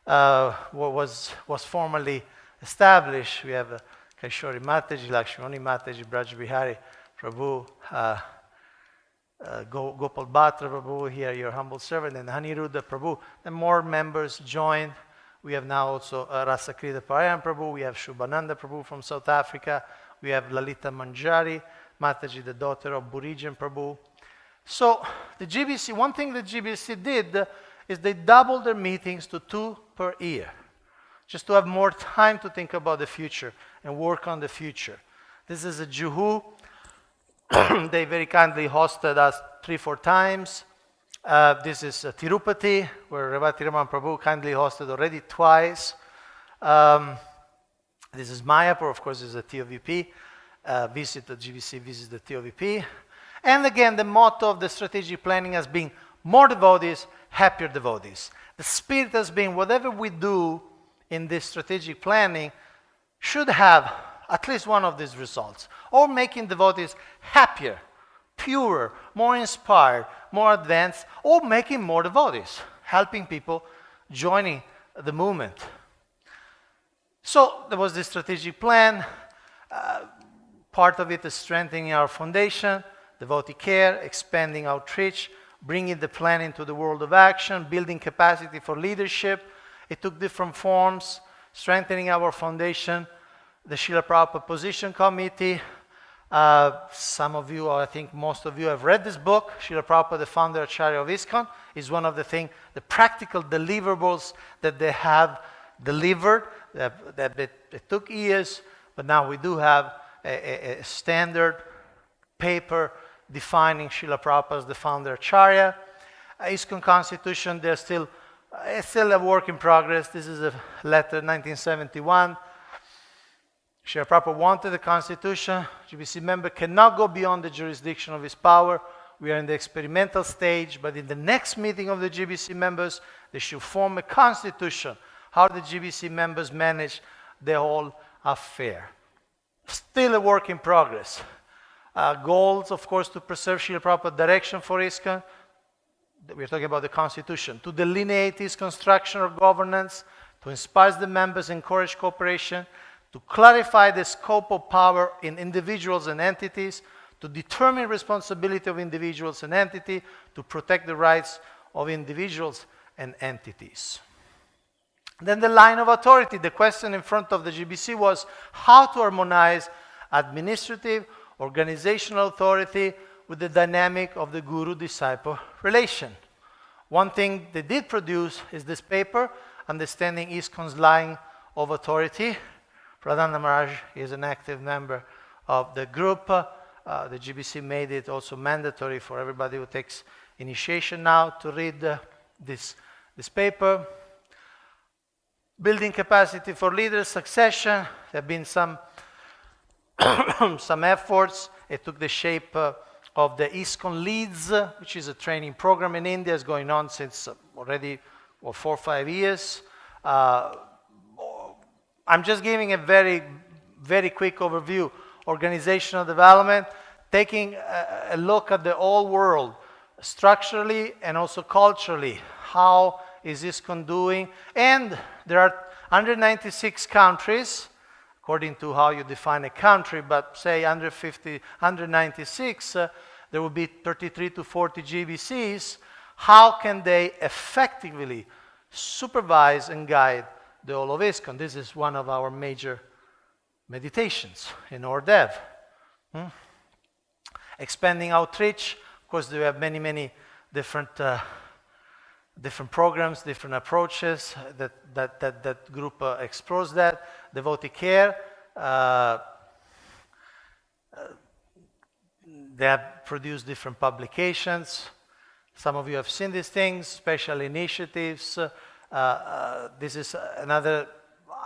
was formally established. We have Kaishori Mataji, Lakshmani Mataji, Braj Bihari Prabhu, Gopal Bhatta Prabhu, here your humble servant, and Aniruddha Prabhu. And more members joined. We have now also Rasakrita Parayan Prabhu, we have Shubhananda Prabhu from South Africa, we have Lalita Manjari, Mataji, the daughter of Burijan Prabhu. So the GBC, one thing the GBC did is they doubled their meetings to 2 per year, just to have more time to think about the future and work on the future. This is a Juhu. They very kindly hosted us 3-4 times. This is Tirupati, where Revati Raman Prabhu kindly hosted already twice. This is Mayapur, of course, this is a TOVP. Visit the GBC, visit the TOVP. And again, the motto of the strategic planning has been more devotees, happier devotees. The spirit has been whatever we do in this strategic planning should have at least one of these results, or making devotees happier, purer, more inspired, more advanced, or making more devotees, helping people joining the movement. So there was this strategic plan. Part of it is strengthening our foundation, devotee care, expanding outreach, bringing the plan into the world of action, building capacity for leadership. It took different forms, strengthening our foundation, the Srila Prabhupada Position Committee. Some of you, or I think most of you, have read this book. Srila Prabhupada, the founder Acharya of ISKCON, is one of the things, the practical deliverables that they have delivered. That it took years, but now we do have a standard paper defining Srila Prabhupada as the founder Acharya. ISKCON Constitution, it's still a work in progress. This is a letter 1971. Srila Prabhupada wanted the Constitution. GBC member cannot go beyond the jurisdiction of his power. We are in the experimental stage, but in the next meeting of the GBC members, they should form a Constitution, how the GBC members manage the whole affair. Still a work in progress. Goals, of course, to preserve Srila Prabhupada direction for ISKCON. We're talking about the Constitution. To delineate ISKCON structure or governance, to inspire the members, encourage cooperation, to clarify the scope of power in individuals and entities, to determine responsibility of individuals and entities, to protect the rights of individuals and entities. Then the line of authority. The question in front of the GBC was how to harmonize administrative, organizational authority with the dynamic of the guru-disciple relation. One thing they did produce is this paper, Understanding ISKCON's Line of Authority. Radhanath Maharaj is an active member of the group. The GBC made it also mandatory for everybody who takes initiation now to read this paper. Building capacity for leaders, succession. There have been some efforts. It took the shape of the ISKCON Leads, which is a training program in India. It's going on since already 4 or 5 years. I'm just giving a very, very quick overview. Organizational development, taking a look at the whole world, structurally and also culturally. How is ISKCON doing? And there are 196 countries, according to how you define a country, but say 196, there will be 33 to 40 GBCs. How can they effectively supervise and guide the whole of ISKCON? This is one of our major meditations in ORDEV. Expanding outreach, of course, we have many, many different programs, different approaches that group explores that. Devotee care, they have produced different publications. Some of you have seen these things, special initiatives. This is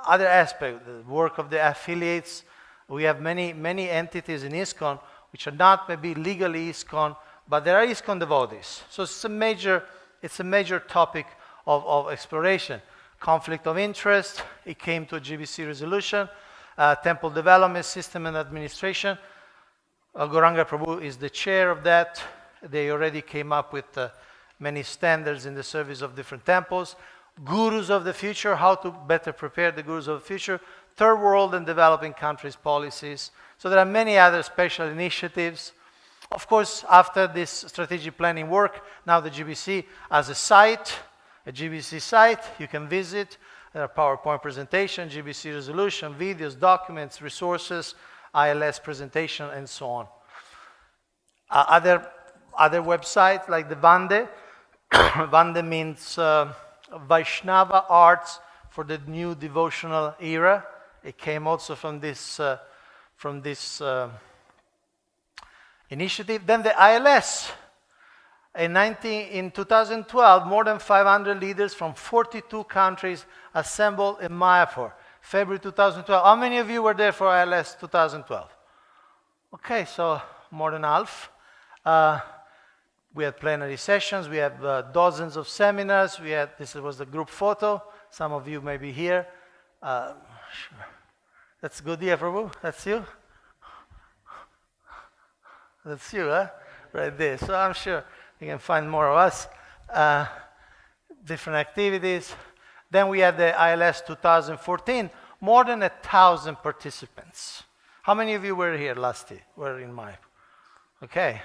other aspect, the work of the affiliates. We have many entities in ISKCON which are not maybe legally ISKCON, but there are ISKCON devotees. So it's a major topic of exploration. Conflict of interest, it came to a GBC resolution. Temple development, system and administration. Gauranga Prabhu is the chair of that. They already came up with many standards in the service of different temples. Gurus of the future, how to better prepare the gurus of the future. Third world and developing countries policies. So there are many other special initiatives. Of course, after this strategic planning work, now the GBC has a site, a GBC site you can visit. There are PowerPoint presentation, GBC resolution, videos, documents, resources, ILS presentation, and so on. Other websites like the Vande. Vande means Vaishnava arts for the new devotional era. It came also from this initiative. Then the ILS. In 2012, more than 500 leaders from 42 countries assembled in Mayapur, February 2012. How many of you were there for ILS 2012? Okay, so more than half. We had plenary sessions. We had dozens of seminars. This was the group photo. Some of you may be here. Sure. That's good, yeah, Prabhu? That's you? That's you, huh? Right there. So I'm sure you can find more of us. Different activities. Then we had the ILS 2014. More than 1,000 participants. How many of you were here last year? Were in my... Okay.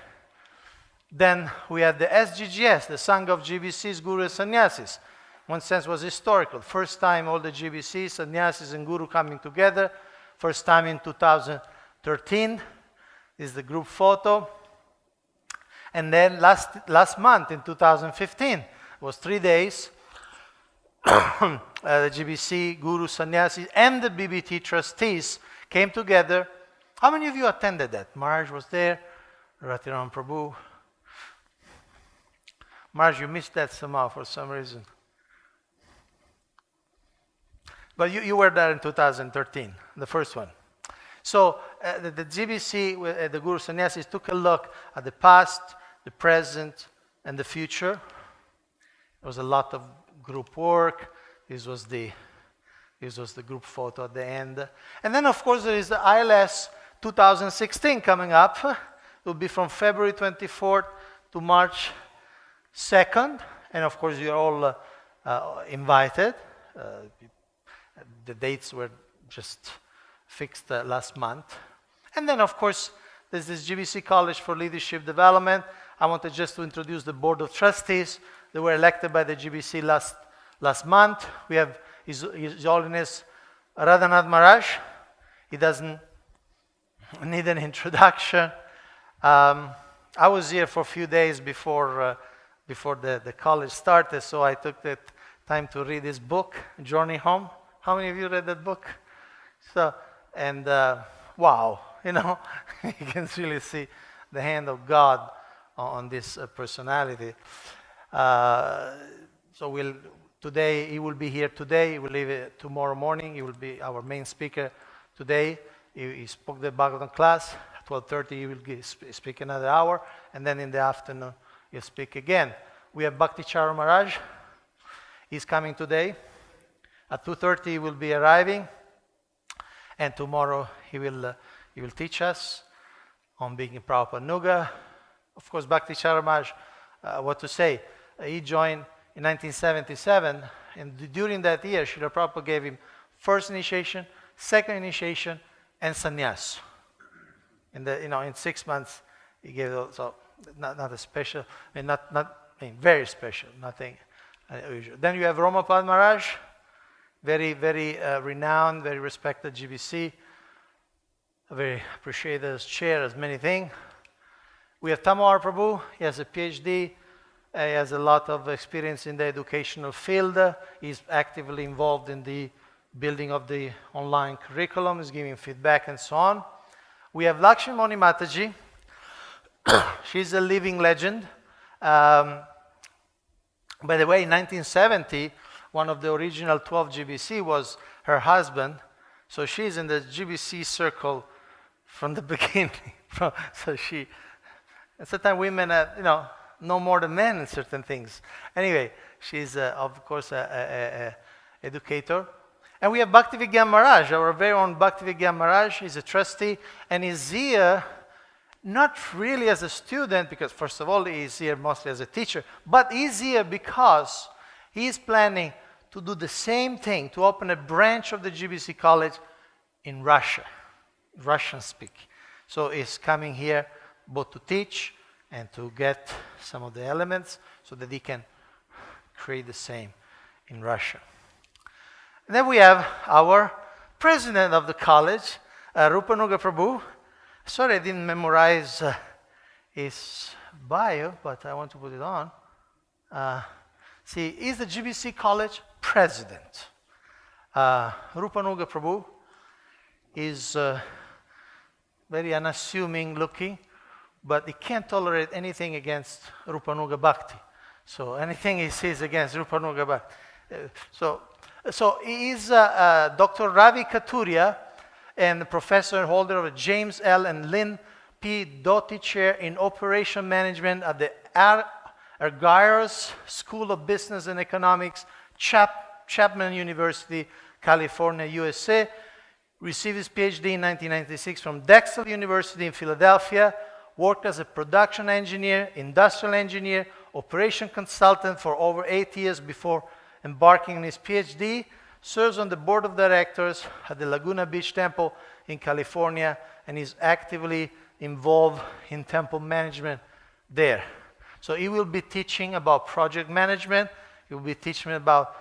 Then we had the SGGS, the Sangha of GBCs, Guru and Sannyasis. One sense was historical. First time all the GBCs, Sannyasis and Guru coming together. First time in 2013. This is the group photo. And then last month in 2015, it was 3 days. The GBC, Guru, Sannyasis, and the BBT trustees came together. How many of you attended that? Maharaj was there, Radhanath Prabhu. Maharaj, you missed that somehow for some reason. But you were there in 2013, the first one. So the GBC, the Guru Sannyasis, took a look at the past, the present, and the future. There was a lot of group work. This was the group photo at the end. And then, of course, there is the ILS 2016 coming up. It will be from February 24th to March 2nd. And, of course, you're all invited. The dates were just fixed last month. And then, of course, there's this GBC College for Leadership Development. I wanted just to introduce the Board of Trustees. They were elected by the GBC last month. We have His Holiness Radhanath Maharaj. He doesn't need an introduction. I was here for a few days before the college started, so I took the time to read his book, Journey Home. How many of you read that book? So, and wow, you know, you can really see the hand of God on this personality. So today, he will be here today. He will leave tomorrow morning. He will be our main speaker today. He spoke the Bhagavatam class. At 12:30, he will speak another hour. And then in the afternoon, he'll speak again. We have Bhakti Charu Maharaj. He's coming today. At 2:30, he will be arriving. And tomorrow he will teach us on being in Prabhupada Nuga. Of course, Bhakti Charamaj, what to say? He joined in 1977, and during that year, Srila Prabhupada gave him first initiation, second initiation, and sannyas. In 6 months, he gave those. So not a special, very special, nothing unusual. Then you have Romapad Maharaj, very, very renowned, very respected GBC. Very appreciated as chair, as many things. We have Tamar Prabhu. He has a PhD. He has a lot of experience in the educational field. He's actively involved in the building of the online curriculum. He's giving feedback and so on. We have Lakshmi Moni Mataji. She's a living legend. By the way, in 1970, one of the original 12 GBC was her husband. So she's in the GBC circle from the beginning. So she, at certain women, know more than men in certain things. Anyway, she's, of course, an educator. And we have Bhakti Vigyan Maharaj, our very own Bhakti Vigyan Maharaj. He's a trustee, and he's here not really as a student, because first of all, he's here mostly as a teacher, but he's here because he's planning to do the same thing, to open a branch of the GBC College in Russia, Russian speaking. So he's coming here both to teach and to get some of the elements so that he can create the same in Russia. And then we have our president of the college, Rupanuga Prabhu. Sorry, I didn't memorize his bio, but I want to put it on. See, he's the GBC College president. Rupanuga Prabhu is very unassuming looking, but he can't tolerate anything against Rupanuga Bhakti. So anything he sees against Rupanuga Bhakti. So he is Dr. Ravi Katuria, and professor and holder of a James L. and Lynn P. Doty Chair in Operation Management at the Argyros School of Business and Economics, Chapman University, California, USA. Received his PhD in 1996 from Drexel University in Philadelphia. Worked as a production engineer, industrial engineer, operation consultant for over 8 years before embarking on his PhD. Serves on the board of directors at the Laguna Beach Temple in California, and is actively involved in temple management there. So he will be teaching about project management. He will be teaching about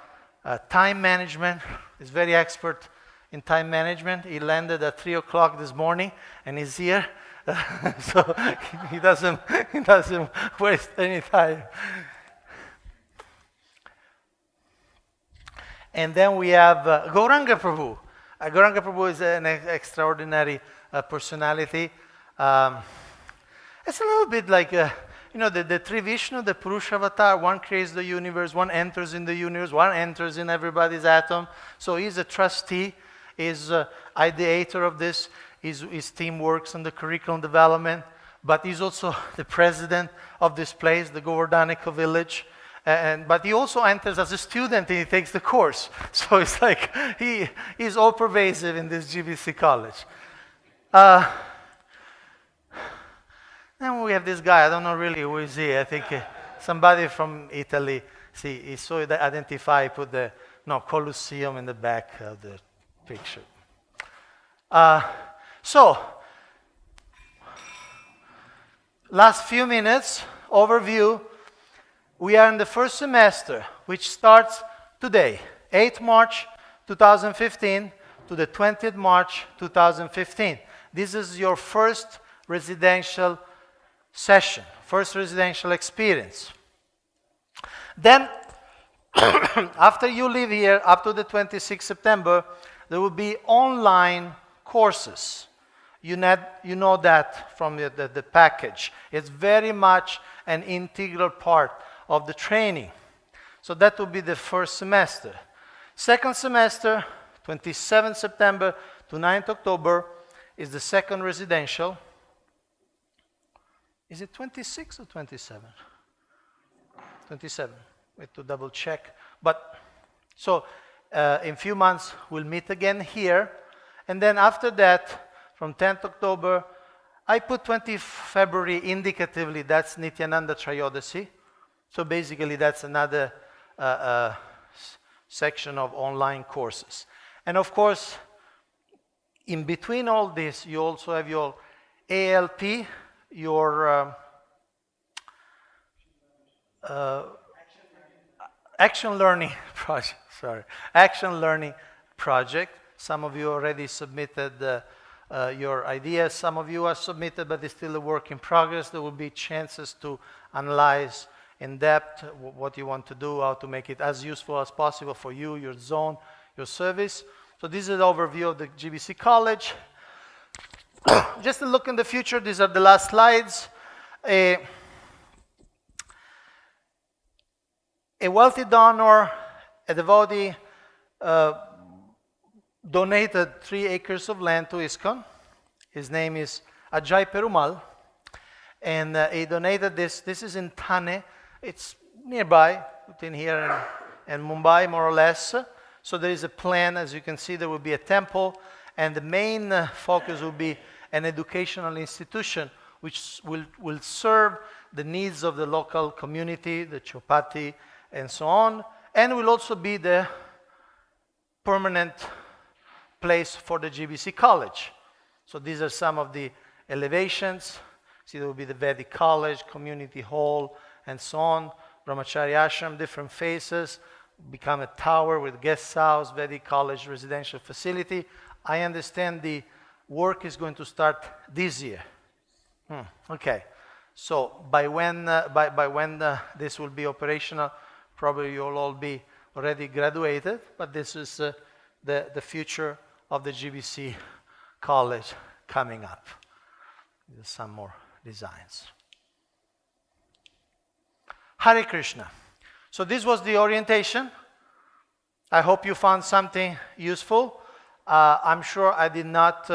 time management. He's very expert in time management. He landed at 3 o'clock this morning, and he's here. So he doesn't waste any time. And then we have Gauranga Prabhu. Gauranga Prabhu is an extraordinary personality. It's a little bit like, the Tri Vishnu, the Purusha avatar. One creates the universe, one enters in the universe, one enters in everybody's atom. So he's a trustee, he's ideator of this. His team works on the curriculum development, but he's also the president of this place, the Govardhanaka village. But he also enters as a student and he takes the course. So it's like he's all pervasive in this GBC college. Then we have this guy, I don't know really who is he. I think somebody from Italy. See, he saw it identify, put the Colosseum in the back of the picture. So, last few minutes, overview. We are in the first semester, which starts today, 8th March 2015 to the 20th March 2015. This is your first residential session, first residential experience. Then, after you leave here, up to the 26th September, there will be online courses. You know that from the package. It's very much an integral part of the training. So that will be the first semester. Second semester, 27th September to 9th October, is the second residential. Is it 26 or 27? 27. We have to double check. But so in a few months, we'll meet again here. And then after that, from 10th October, I put 20th February indicatively, that's Nityananda Trayodasi. So basically that's another section of online courses. And of course, in between all this, you also have your ALP, your Action Learning Project. Sorry, Action Learning Project. Some of you already submitted your ideas. Some of you are submitted, but it's still a work in progress. There will be chances to analyze in depth what you want to do, how to make it as useful as possible for you, your zone, your service. So this is an overview of the GBC College. Just a look in the future, these are the last slides. A wealthy donor, a devotee, donated 3 acres of land to ISKCON. His name is Ajay Perumal. And he donated this. This is in Thane. It's nearby, between here and Mumbai, more or less. So there is a plan. As you can see, there will be a temple. And the main focus will be an educational institution which will serve the needs of the local community, the Chopati, and so on. And will also be the permanent place for the GBC College. So these are some of the elevations. See, there will be the Vedic College, Community Hall, and so on. Brahmachari Ashram, different phases, become a tower with guest house, Vedic College residential facility. I understand the work is going to start this year. Okay, so by when this will be operational, probably you'll all be already graduated, but this is the future of the GBC College coming up. There's some more designs. Hare Krishna. So this was the orientation. I hope you found something useful. I'm sure I did not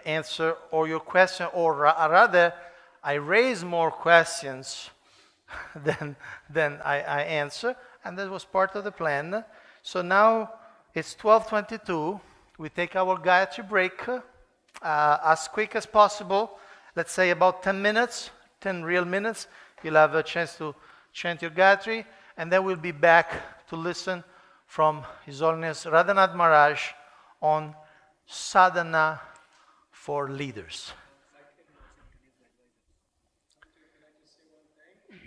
answer all your questions, or rather, I raised more questions than I answer, and that was part of the plan. So now it's 12:22. We take our Gayatri break as quick as possible. Let's say about 10 minutes, 10 real minutes. You'll have a chance to chant your Gayatri, and then we'll be back to listen from His Holiness Radhanath Maharaj on Sadhana for leaders.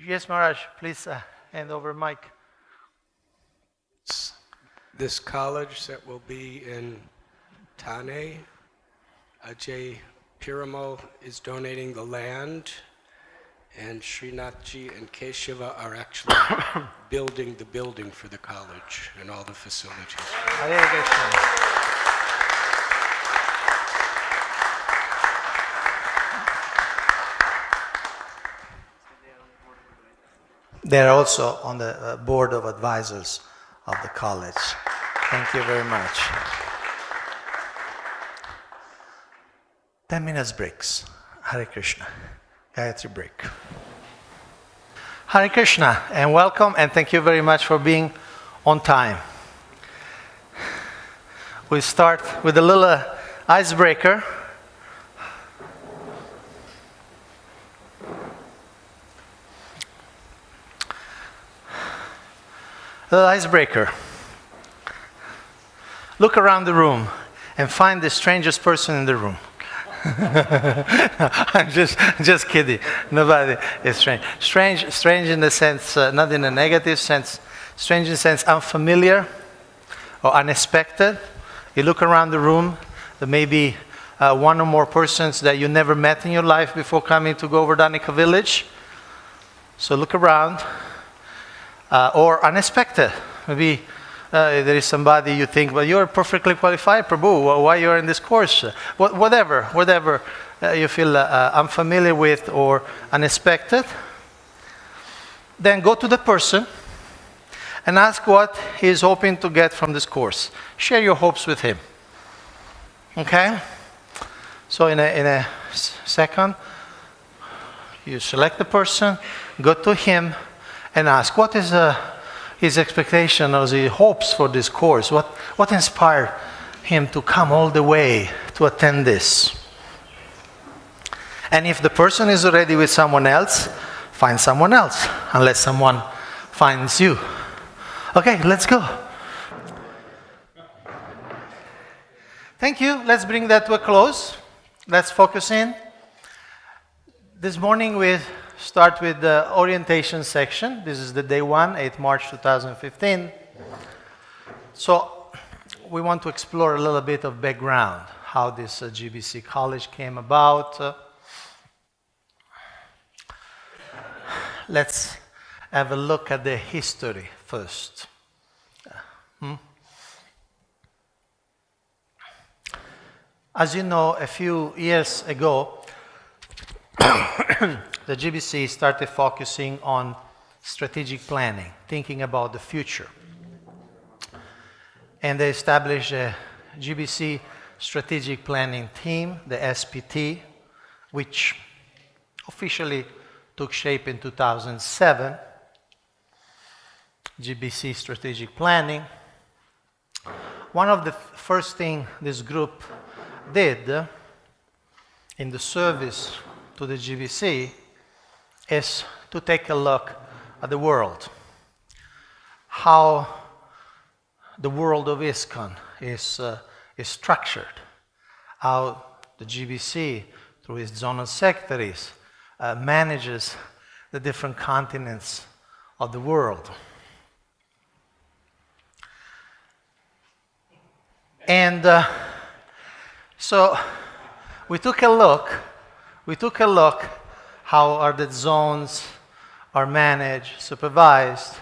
Yes, Maharaj, please hand over mic. This college that will be in Thane, Ajay Perumal is donating the land, and Srinathji and Keshava are actually building the building for the college and all the facilities. Hare Krishna. They're also on the board of advisors of the college. Thank you very much. 10 minutes breaks. Hare Krishna. Gayatri break. Hare Krishna, and welcome, and thank you very much for being on time. We start with a little icebreaker. The icebreaker. Look around the room and find the strangest person in the room. I'm just kidding. Nobody is strange. Strange in the sense, not in a negative sense. Strange in the sense unfamiliar or unexpected. You look around the room, there may be one or more persons that you never met in your life before coming to Govardhanika village. So look around. Or unexpected. Maybe there is somebody you think, well, you're perfectly qualified, Prabhu, why you're in this course? Whatever you feel unfamiliar with or unexpected. Then go to the person and ask what he is hoping to get from this course. Share your hopes with him. Okay? So in a second, you select the person, go to him, and ask, what is his expectation or his hopes for this course? What inspired him to come all the way to attend this. And if the person is already with someone else, find someone else, unless someone finds you. Okay, let's go. Thank you. Let's bring that to a close. Let's focus in. This morning we start with the orientation section. This is the day 1, 8 March 2015. So we want to explore a little bit of background, how this GBC college came about. Let's have a look at the history first. As you know, a few years ago, the GBC started focusing on strategic planning, thinking about the future. And they established a GBC strategic planning team, the SPT, which officially took shape in 2007. GBC strategic planning. One of the first things this group did in the service to the GBC is to take a look at the world. How the world of ISKCON is structured. How the GBC, through its zonal secretaries, manages the different continents of the world. And so we took a look how are the zones are managed, supervised,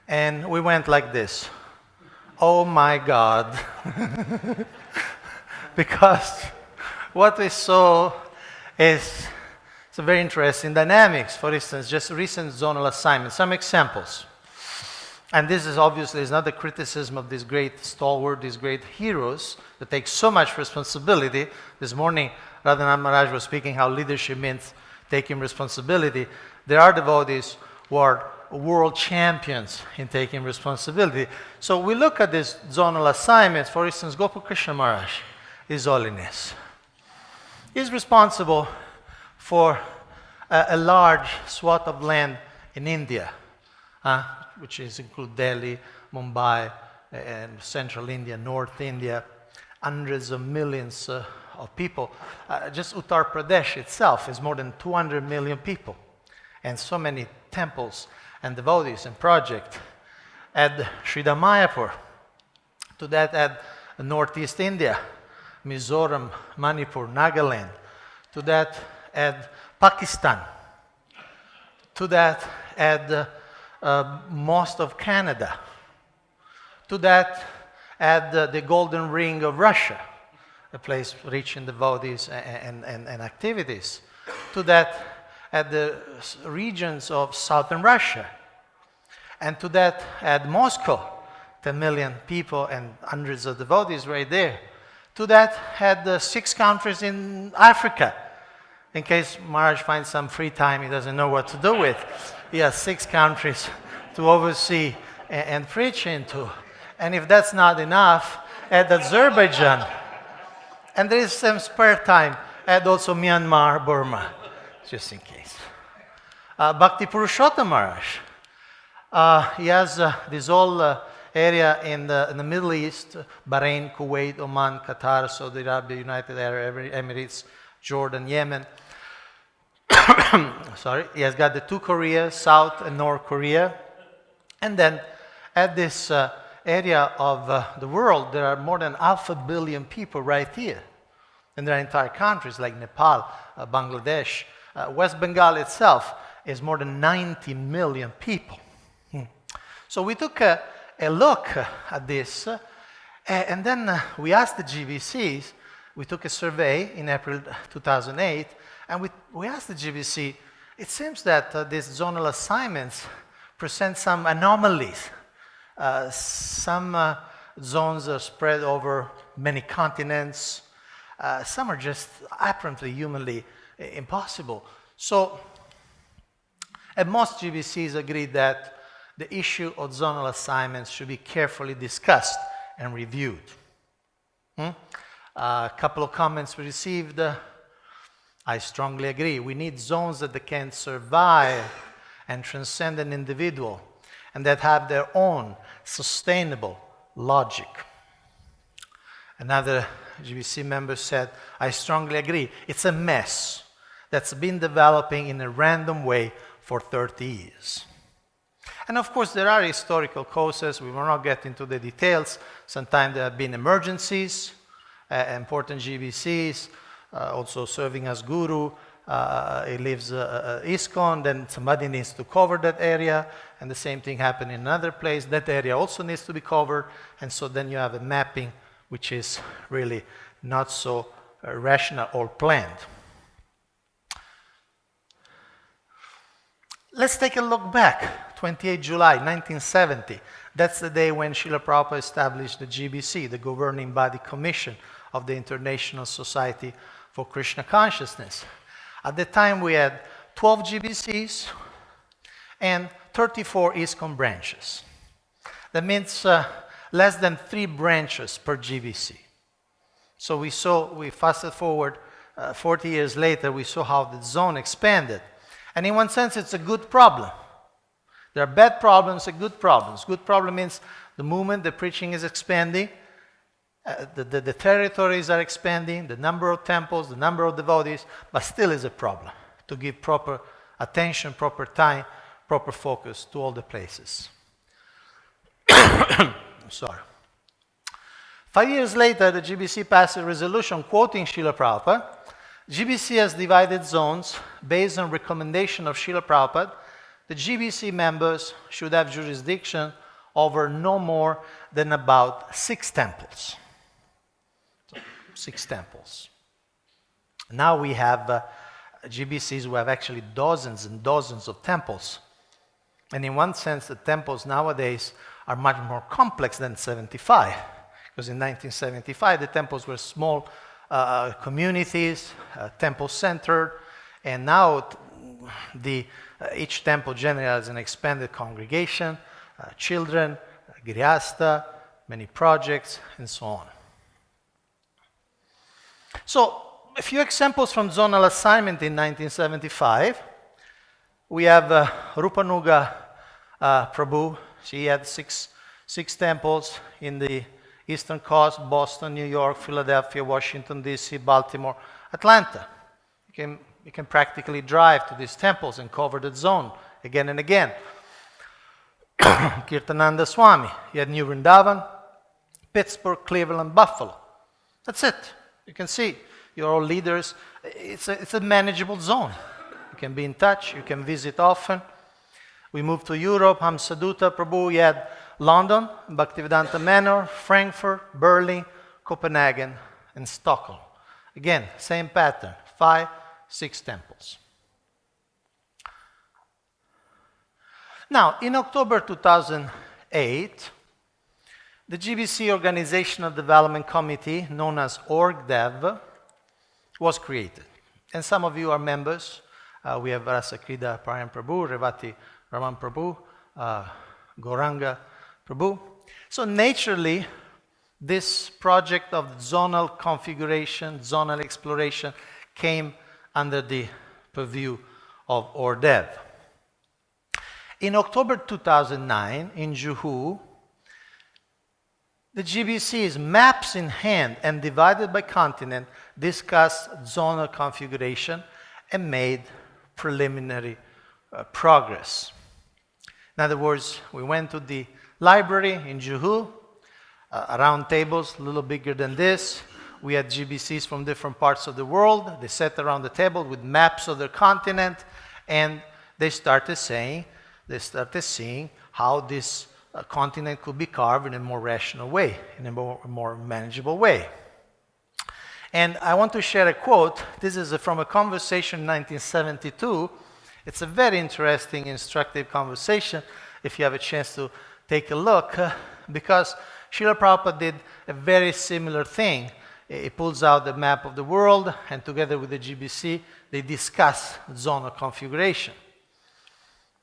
and we went like this. Oh my God. Because what we saw is some very interesting dynamics. For instance, just recent zonal assignments, some examples. And this is obviously not a criticism of these great stalwart, these great heroes that take so much responsibility. This morning, Radhanath Maharaj was speaking how leadership means taking responsibility. There are devotees who are world champions in taking responsibility. So we look at these zonal assignments. For instance, Gopal Krishna Maharaj, His Holiness, is responsible for a large swath of land in India, which include Delhi, Mumbai, and central India, North India, hundreds of millions of people. Just Uttar Pradesh itself is more than 200 million people, and so many temples and devotees and projects. Add Sridhar Mayapur, to that add Northeast India, Mizoram, Manipur, Nagaland, to that add Pakistan, to that add most of Canada. To that, add the Golden Ring of Russia, a place rich in devotees and activities. To that, add the regions of southern Russia. And to that, add Moscow, 10 million people and hundreds of devotees right there. To that, add the 6 countries in Africa. In case Maharaj finds some free time, he doesn't know what to do with. He has 6 countries to oversee and preach into. And if that's not enough, add Azerbaijan. And there is some spare time, add also Myanmar, Burma, just in case. Bhakti Purushottam Maharaj. He has this whole area in the Middle East, Bahrain, Kuwait, Oman, Qatar, Saudi Arabia, United Arab Emirates, Jordan, Yemen. Sorry, he has got the 2 Koreas, South and North Korea. And then at this area of the world, there are more than 500 million people right here. And there are entire countries like Nepal, Bangladesh. West Bengal itself is more than 90 million people. So we took a look at this, and then we asked the GBCs. We took a survey in April 2008, and we asked the GBC, it seems that these zonal assignments present some anomalies. Some zones are spread over many continents. Some are just apparently humanly impossible. So, and most GBCs agreed that the issue of zonal assignments should be carefully discussed and reviewed. A couple of comments we received. I strongly agree. We need zones that they can survive and transcend an individual and that have their own sustainable logic. Another GBC member said, I strongly agree. It's a mess that's been developing in a random way for 30 years. And of course, there are historical causes. We will not get into the details. Sometimes there have been emergencies, important GBCs, also serving as guru. He lives ISKCON, then somebody needs to cover that area, and the same thing happened in another place. That area also needs to be covered, and so then you have a mapping which is really not so rational or planned. Let's take a look back, 28 July 1970. That's the day when Srila Prabhupada established the GBC, the Governing Body Commission of the International Society for Krishna Consciousness. At the time we had 12 GBCs and 34 ISKCON branches. That means less than 3 branches per GBC. So we fasted forward 40 years later, we saw how the zone expanded. And in one sense, it's a good problem. There are bad problems and good problems. Good problem means the movement, the preaching is expanding, the territories are expanding, the number of temples, the number of devotees, but still is a problem to give proper attention, proper time, proper focus to all the places. Sorry. 5 years later, the GBC passed a resolution quoting Srila Prabhupada. GBC has divided zones based on recommendation of Srila Prabhupada. The GBC members should have jurisdiction over no more than about 6 temples. So, 6 temples. Now we have GBCs who have actually dozens and dozens of temples. And in one sense, the temples nowadays are much more complex than 75. Because in 1975, the temples were small communities, temple-centered, and now each temple generally has an expanded congregation, children, grihasta, many projects, and so on. So, a few examples from zonal assignment in 1975. We have Rupanuga Prabhu. She had six temples in the Eastern Coast, Boston, New York, Philadelphia, Washington, D.C., Baltimore, Atlanta. You can practically drive to these temples and cover that zone again and again. Radhanath Swami. You had New Vrindavan, Pittsburgh, Cleveland, Buffalo. That's it. You can see. You're all leaders. It's a manageable zone. You can be in touch. You can visit often. We moved to Europe. Hamsadutta Prabhu. You had London, Bhaktivedanta Manor, Frankfurt, Berlin, Copenhagen, and Stockholm. Again, same pattern, 5, 6 temples. Now, in October 2008, the GBC Organizational Development Committee, known as OrgDev, was created. And some of you are members. We have Rasakrida Parayan Prabhu, Revati Raman Prabhu, Gauranga Prabhu. So naturally, this project of zonal configuration, zonal exploration, came under the purview of OrgDev. In October 2009, in Juhu, the GBCs, maps in hand and divided by continent, discussed zonal configuration and made preliminary progress. In other words, we went to the library in Juhu, round tables, a little bigger than this. We had GBCs from different parts of the world. They sat around the table with maps of their continent, and they started seeing how this continent could be carved in a more rational way, in a more manageable way. And I want to share a quote. This is from a conversation in 1972. It's a very interesting, instructive conversation if you have a chance to take a look, because Srila Prabhupada did a very similar thing. He pulls out the map of the world, and together with the GBC, they discuss zonal configuration.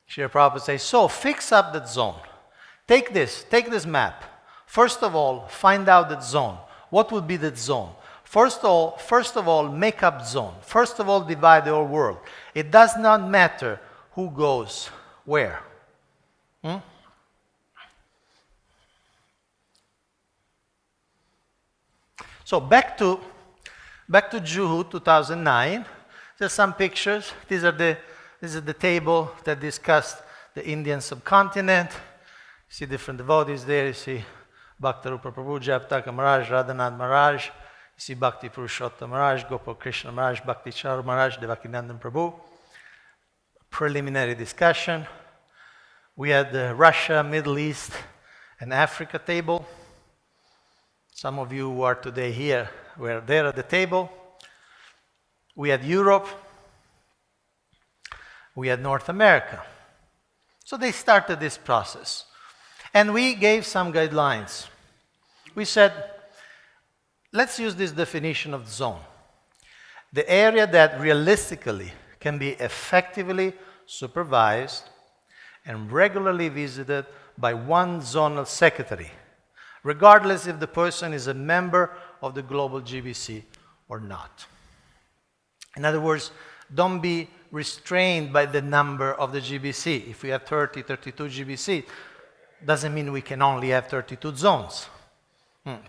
Srila Prabhupada says, so fix up that zone. Take this map. First of all, find out that zone. What would be that zone? First of all, make up zone. First of all, divide the whole world. It does not matter who goes where. So back to Juhu 2009. There's some pictures. This is the table that discussed the Indian subcontinent. You see different devotees there. You see Bhaktarupa Prabhu, Japtaka Maharaj, Radhanath Maharaj. You see Bhakti Purushottam Maharaj, Gopal Krishna Maharaj, Bhakti Charu Maharaj, Devakinandan Prabhu. Preliminary discussion. We had the Russia, Middle East, and Africa table. Some of you who are today here were there at the table. We had Europe. We had North America. So they started this process. And we gave some guidelines. We said, let's use this definition of zone. The area that realistically can be effectively supervised and regularly visited by one zonal secretary, regardless if the person is a member of the global GBC or not. In other words, don't be restrained by the number of the GBC. If we have 30, 32 GBC, doesn't mean we can only have 32 zones.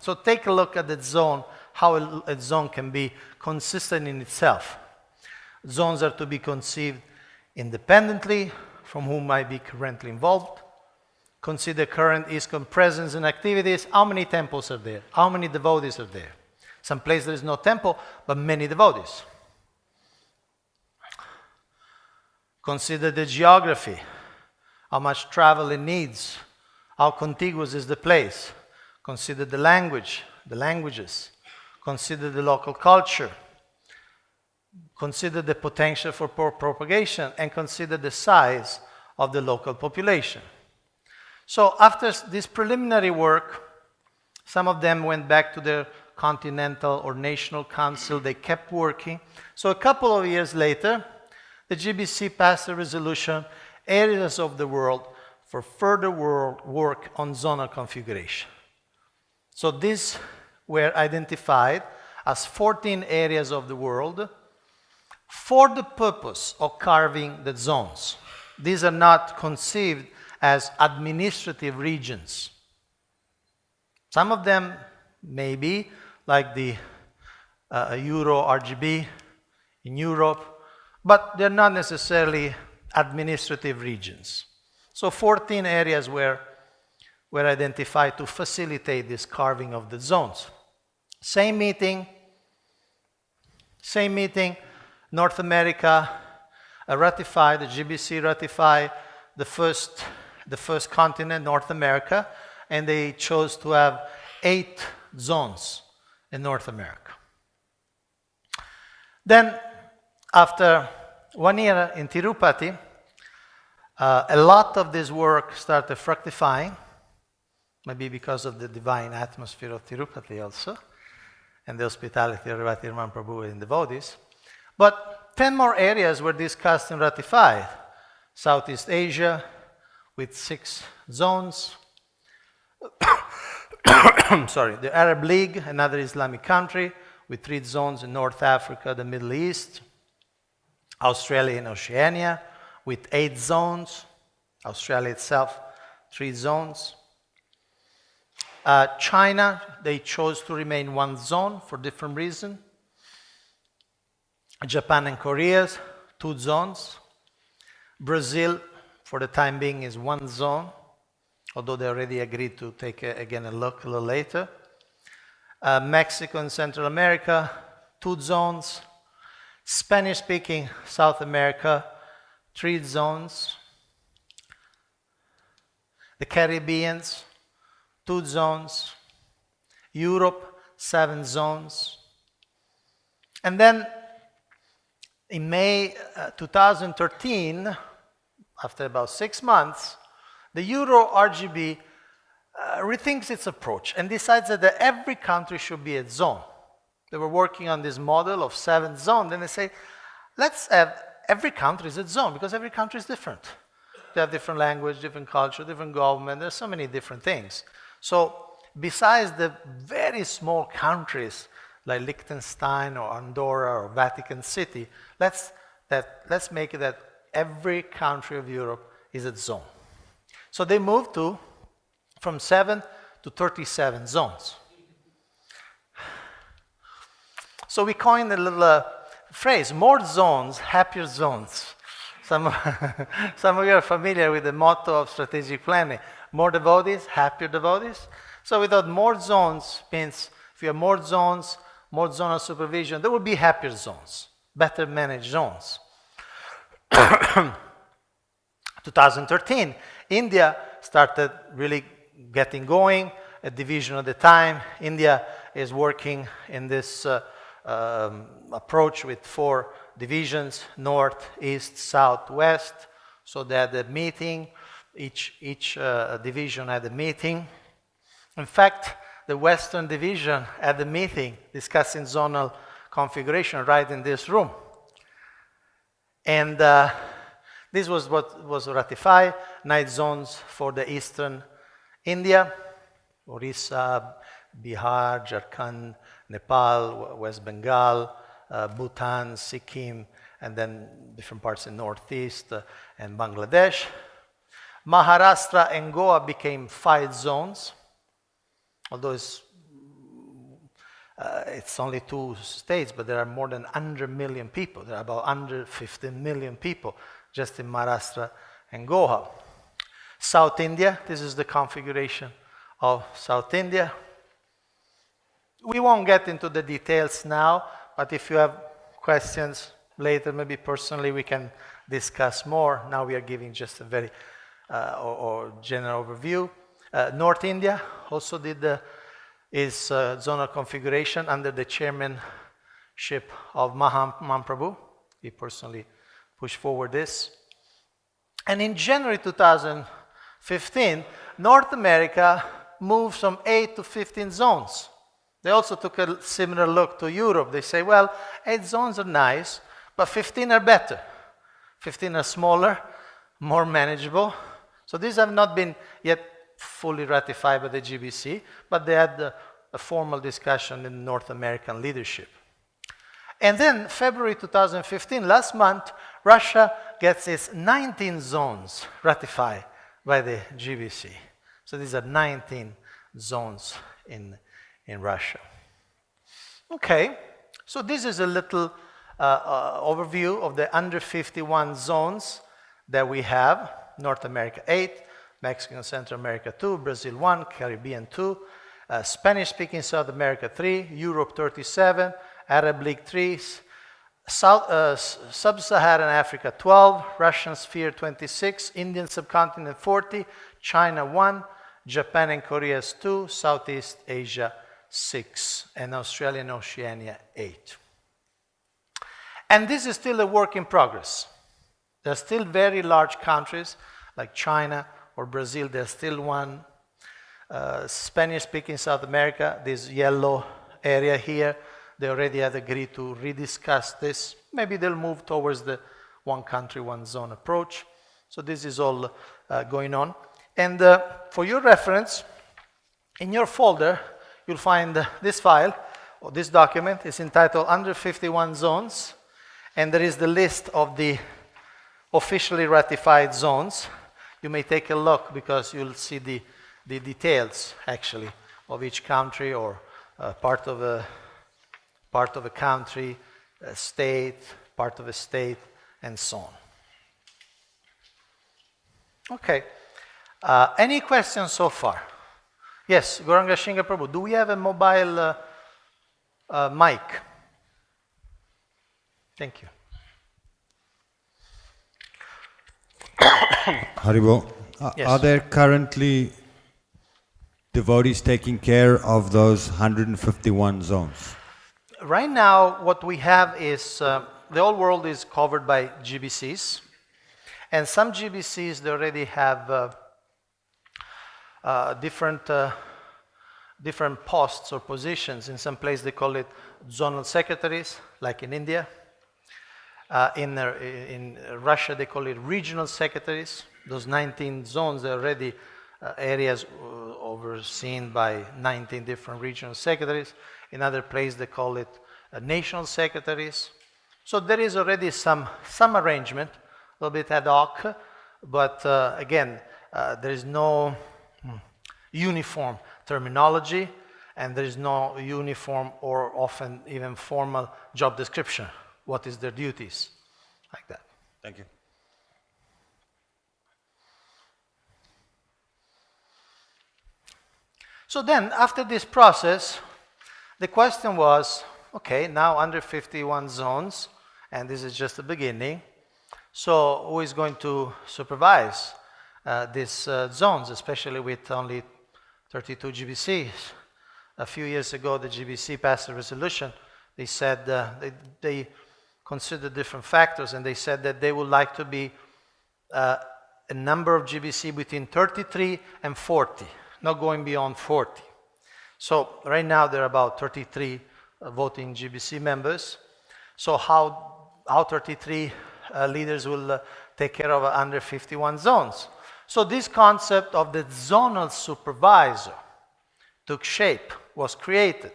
So take a look at that zone, how a zone can be consistent in itself. Zones are to be conceived independently from whom might be currently involved. Consider current ISKCON presence and activities. How many temples are there? How many devotees are there? Some place there is no temple, but many devotees. Consider the geography, how much travel it needs, how contiguous is the place. Consider the language, the languages. Consider the local culture. Consider the potential for propagation, and consider the size of the local population. So after this preliminary work, some of them went back to their continental or national council. They kept working. So a couple of years later, the GBC passed a resolution, areas of the world for further work on zonal configuration. So these were identified as 14 areas of the world for the purpose of carving the zones. These are not conceived as administrative regions. Some of them may be, like the Euro RGB in Europe, but they're not necessarily administrative regions. So 14 areas were identified to facilitate this carving of the zones. Same meeting, North America ratified, the GBC ratified the first continent, North America, and they chose to have 8 zones in North America. Then, after 1 year in Tirupati, a lot of this work started fructifying, maybe because of the divine atmosphere of Tirupati also, and the hospitality of Ravati Raman Prabhu and devotees. But 10 more areas were discussed and ratified. Southeast Asia with 6 zones. The Arab League, another Islamic country, with 3 zones in North Africa, the Middle East. Australia and Oceania with 8 zones. Australia itself, 3 zones. China, they chose to remain 1 zone for different reasons. Japan and Korea, 2 zones. Brazil, for the time being, is 1 zone, although they already agreed to take again a look a little later. Mexico and Central America, 2 zones. Spanish-speaking South America, 3 zones. The Caribbean, 2 zones. Europe, 7 zones. And then in May 2013, after about 6 months, the Euro RGB rethinks its approach and decides that every country should be a zone. They were working on this model of 7 zones, and they say, let's have every country is a zone, because every country is different. They have different language, different culture, different government. There's so many different things. So besides the very small countries like Liechtenstein or Andorra or Vatican City. Let's make it that every country of Europe is a zone. So they moved from 7 to 37 zones. So we coined a little phrase, more zones, happier zones. Some of you are familiar with the motto of strategic planning, more devotees, happier devotees. So we thought more zones means if you have more zones, more zonal supervision, there will be happier zones, better managed zones. 2013, India started really getting going, a division at a time. India is working in this approach with 4 divisions, north, east, south, west. So they had a meeting, each division had a meeting. In fact, the Western Division had a meeting discussing zonal configuration right in this room. And this was what was ratified, 9 zones for the Eastern India, Orissa, Bihar, Jharkhand, Nepal, West Bengal, Bhutan, Sikkim, and then different parts in Northeast and Bangladesh. Maharashtra and Goa became 5 zones, although it's only 2 states, but there are more than 100 million people. There are about 115 million people just in Maharashtra and Goa. South India, this is the configuration of South India. We won't get into the details now, but if you have questions later, maybe personally, we can discuss more. Now we are giving just a very or general overview. North India also is zonal configuration under the chairmanship of Mahaprabhu. He personally pushed forward this. And in January 2015, North America moved from 8 to 15 zones. They also took a similar look to Europe. They say, well, 8 zones are nice, but 15 are better. 15 are smaller, more manageable. So these have not been yet fully ratified by the GBC, but they had a formal discussion in North American leadership. And then February 2015, last month, Russia gets its 19 zones ratified by the GBC. So these are 19 zones in Russia. Okay, so this is a little overview of the under 51 zones that we have. North America 8, Mexico and Central America 2, Brazil 1, Caribbean 2, Spanish-speaking South America 3, Europe 37, Arab League 3, Sub-Saharan Africa 12, Russian Sphere 26, Indian Subcontinent 40, China 1, Japan and Korea 2, Southeast Asia 6, and Australia and Oceania 8. And this is still a work in progress. There are still very large countries like China or Brazil. There's still one. Spanish-speaking South America, this yellow area here, they already had agreed to rediscuss this. Maybe they'll move towards the one country, one zone approach. So this is all going on. And for your reference, in your folder, you'll find this file, or this document. It's entitled Under 51 Zones. And there is the list of the officially ratified zones. You may take a look because you'll see the details, actually, of each country or part of a country, a state, part of a state, and so on. Okay. Any questions so far? Yes, Gauranga Shinga Prabhu, do we have a mobile mic? Thank you. Haribo, Yes. are there currently devotees taking care of those 151 zones? Right now, what we have is the whole world is covered by GBCs, and some GBCs they already have different posts or positions. In some places they call it zonal secretaries, like in India. In Russia they call it regional secretaries. Those 19 zones are already areas overseen by 19 different regional secretaries. In other places, they call it national secretaries. So there is already some arrangement, a little bit ad hoc, but again, there is no uniform terminology, and there is no uniform or often even formal job description. What is their duties? Like that. Thank you. So then, after this process, the question was, okay, now under 51 zones, and this is just the beginning, so who is going to supervise these zones, especially with only 32 GBCs? A few years ago, the GBC passed a resolution. They said they considered different factors, and they said that they would like to be a number of GBC between 33 and 40, not going beyond 40. So right now there are about 33 voting GBC members. So how 33 leaders will take care of under 51 zones? So this concept of the zonal supervisor took shape, was created.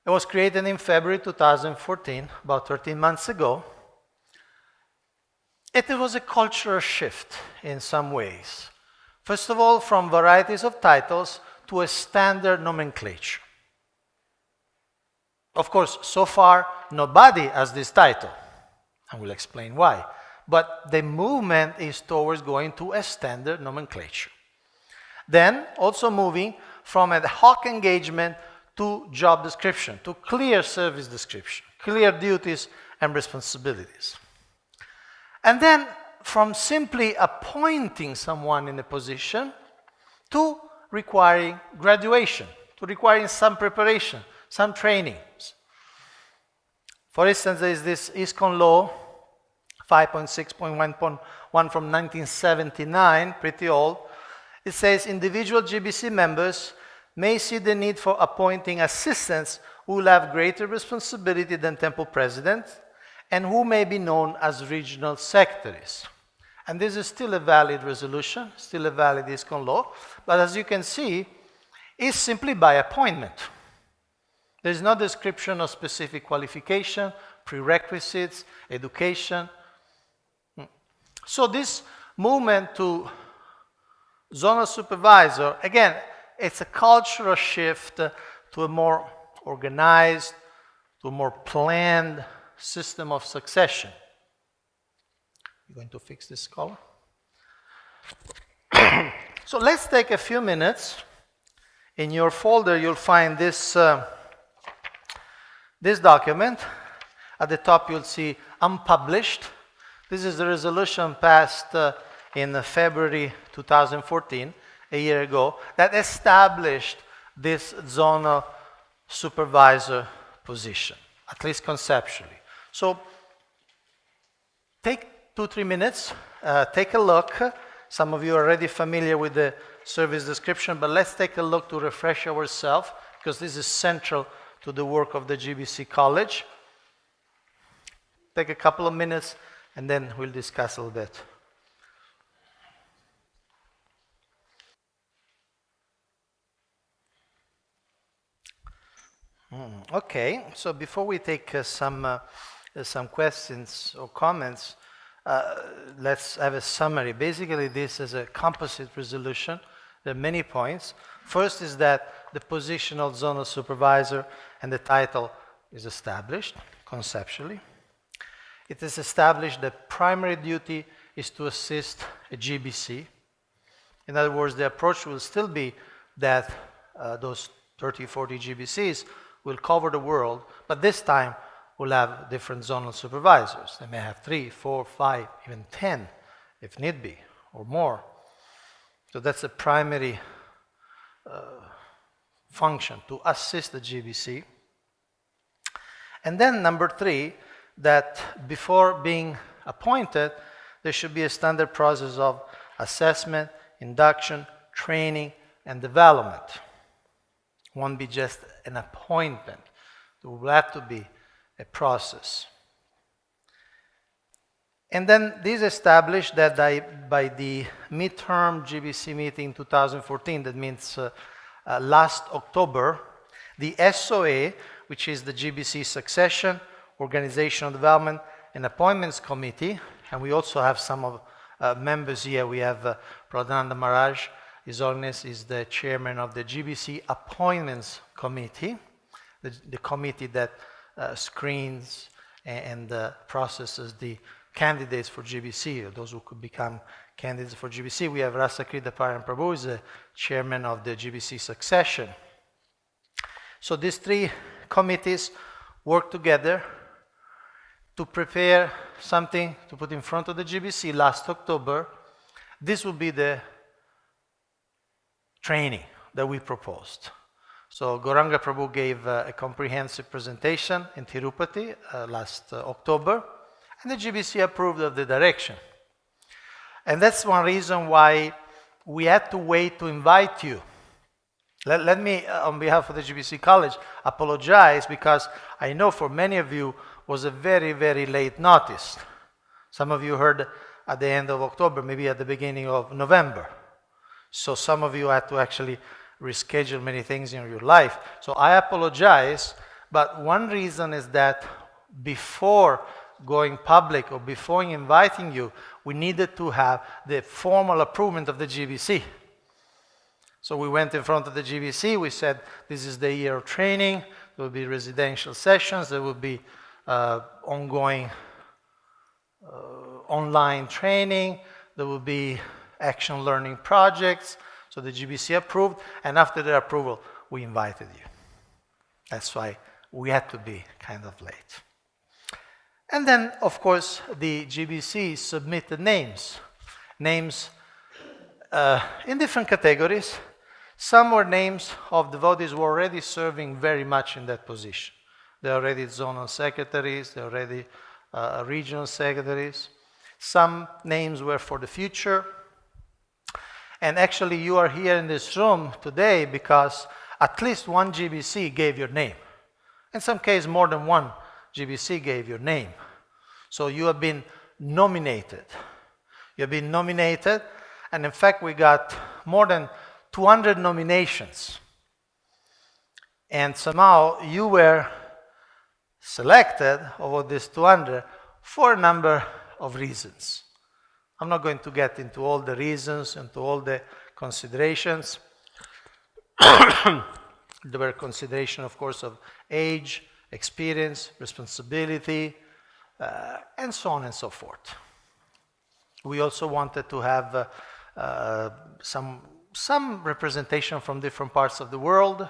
It was created in February 2014, about 13 months ago. It was a cultural shift in some ways. First of all, from varieties of titles to a standard nomenclature. Of course, so far, nobody has this title. I will explain why. But the movement is towards going to a standard nomenclature. Then, also moving from ad hoc engagement to job description, to clear service description, clear duties and responsibilities. And then, from simply appointing someone in a position to requiring graduation, to requiring some preparation, some trainings. For instance, there is this ISKCON law, 5.6.1.1 from 1979, pretty old. It says individual GBC members may see the need for appointing assistants who will have greater responsibility than temple presidents and who may be known as regional secretaries. And this is still a valid resolution, still a valid ISKCON law, but as you can see, it's simply by appointment. There's no description of specific qualification, prerequisites, education. So this movement to zonal supervisor, again, it's a cultural shift to a more organized, to a more planned system of succession. You going to fix this color? So let's take a few minutes. In your folder, you'll find this document. At the top, you'll see unpublished. This is the resolution passed in February 2014, a year ago, that established this zonal supervisor position, at least conceptually. So take 2-3 minutes, take a look. Some of you are already familiar with the service description, but let's take a look to refresh ourselves, because this is central to the work of the GBC College. Take a couple of minutes, and then we'll discuss a little bit. Okay, so before we take some questions or comments, let's have a summary. Basically, this is a composite resolution. There are many points. First is that the position of zonal supervisor and the title is established conceptually. It is established that primary duty is to assist a GBC. In other words, the approach will still be that those 30, 40 GBCs will cover the world, but this time we'll have different zonal supervisors. They may have 3, 4, 5, even 10, if need be, or more. So that's the primary function, to assist the GBC. And then number 3, that before being appointed, there should be a standard process of assessment, induction, training, and development. It won't be just an appointment. There will have to be a process. And then this established that by the midterm GBC meeting 2014, that means last October, the SOA, which is the GBC Succession, Organizational Development, and Appointments Committee, and we also have some of members here. We have Radhanath Maharaj, His Holiness is the chairman of the GBC Appointments Committee, the committee that screens and processes the candidates for GBC, or those who could become candidates for GBC. We have Rasakrita Paran Prabhu, who is the chairman of the GBC Succession. So these three committees work together to prepare something to put in front of the GBC last October. This will be the training that we proposed. So Gauranga Prabhu gave a comprehensive presentation in Tirupati last October, and the GBC approved of the direction. And that's one reason why we had to wait to invite you. Let me, on behalf of the GBC College, apologize, because I know for many of you was a very, very late notice. Some of you heard at the end of October, maybe at the beginning of November. So some of you had to actually reschedule many things in your life. So I apologize, but one reason is that before going public or before inviting you, we needed to have the formal approval of the GBC. So we went in front of the GBC, we said, this is the year of training, there will be residential sessions, there will be ongoing online training, there will be action learning projects. So the GBC approved, and after the approval, we invited you. That's why we had to be kind of late. And then, of course, the GBC submitted names in different categories. Some were names of devotees who were already serving very much in that position. They're already zonal secretaries, they're already regional secretaries. Some names were for the future. And actually, you are here in this room today because at least one GBC gave your name. In some cases, more than one GBC gave your name. So you have been nominated. You have been nominated, and in fact, we got more than 200 nominations. And somehow, you were selected over these 200 for a number of reasons. I'm not going to get into all the reasons, into all the considerations. There were considerations, of course, of age, experience, responsibility, and so on and so forth. We also wanted to have some representation from different parts of the world.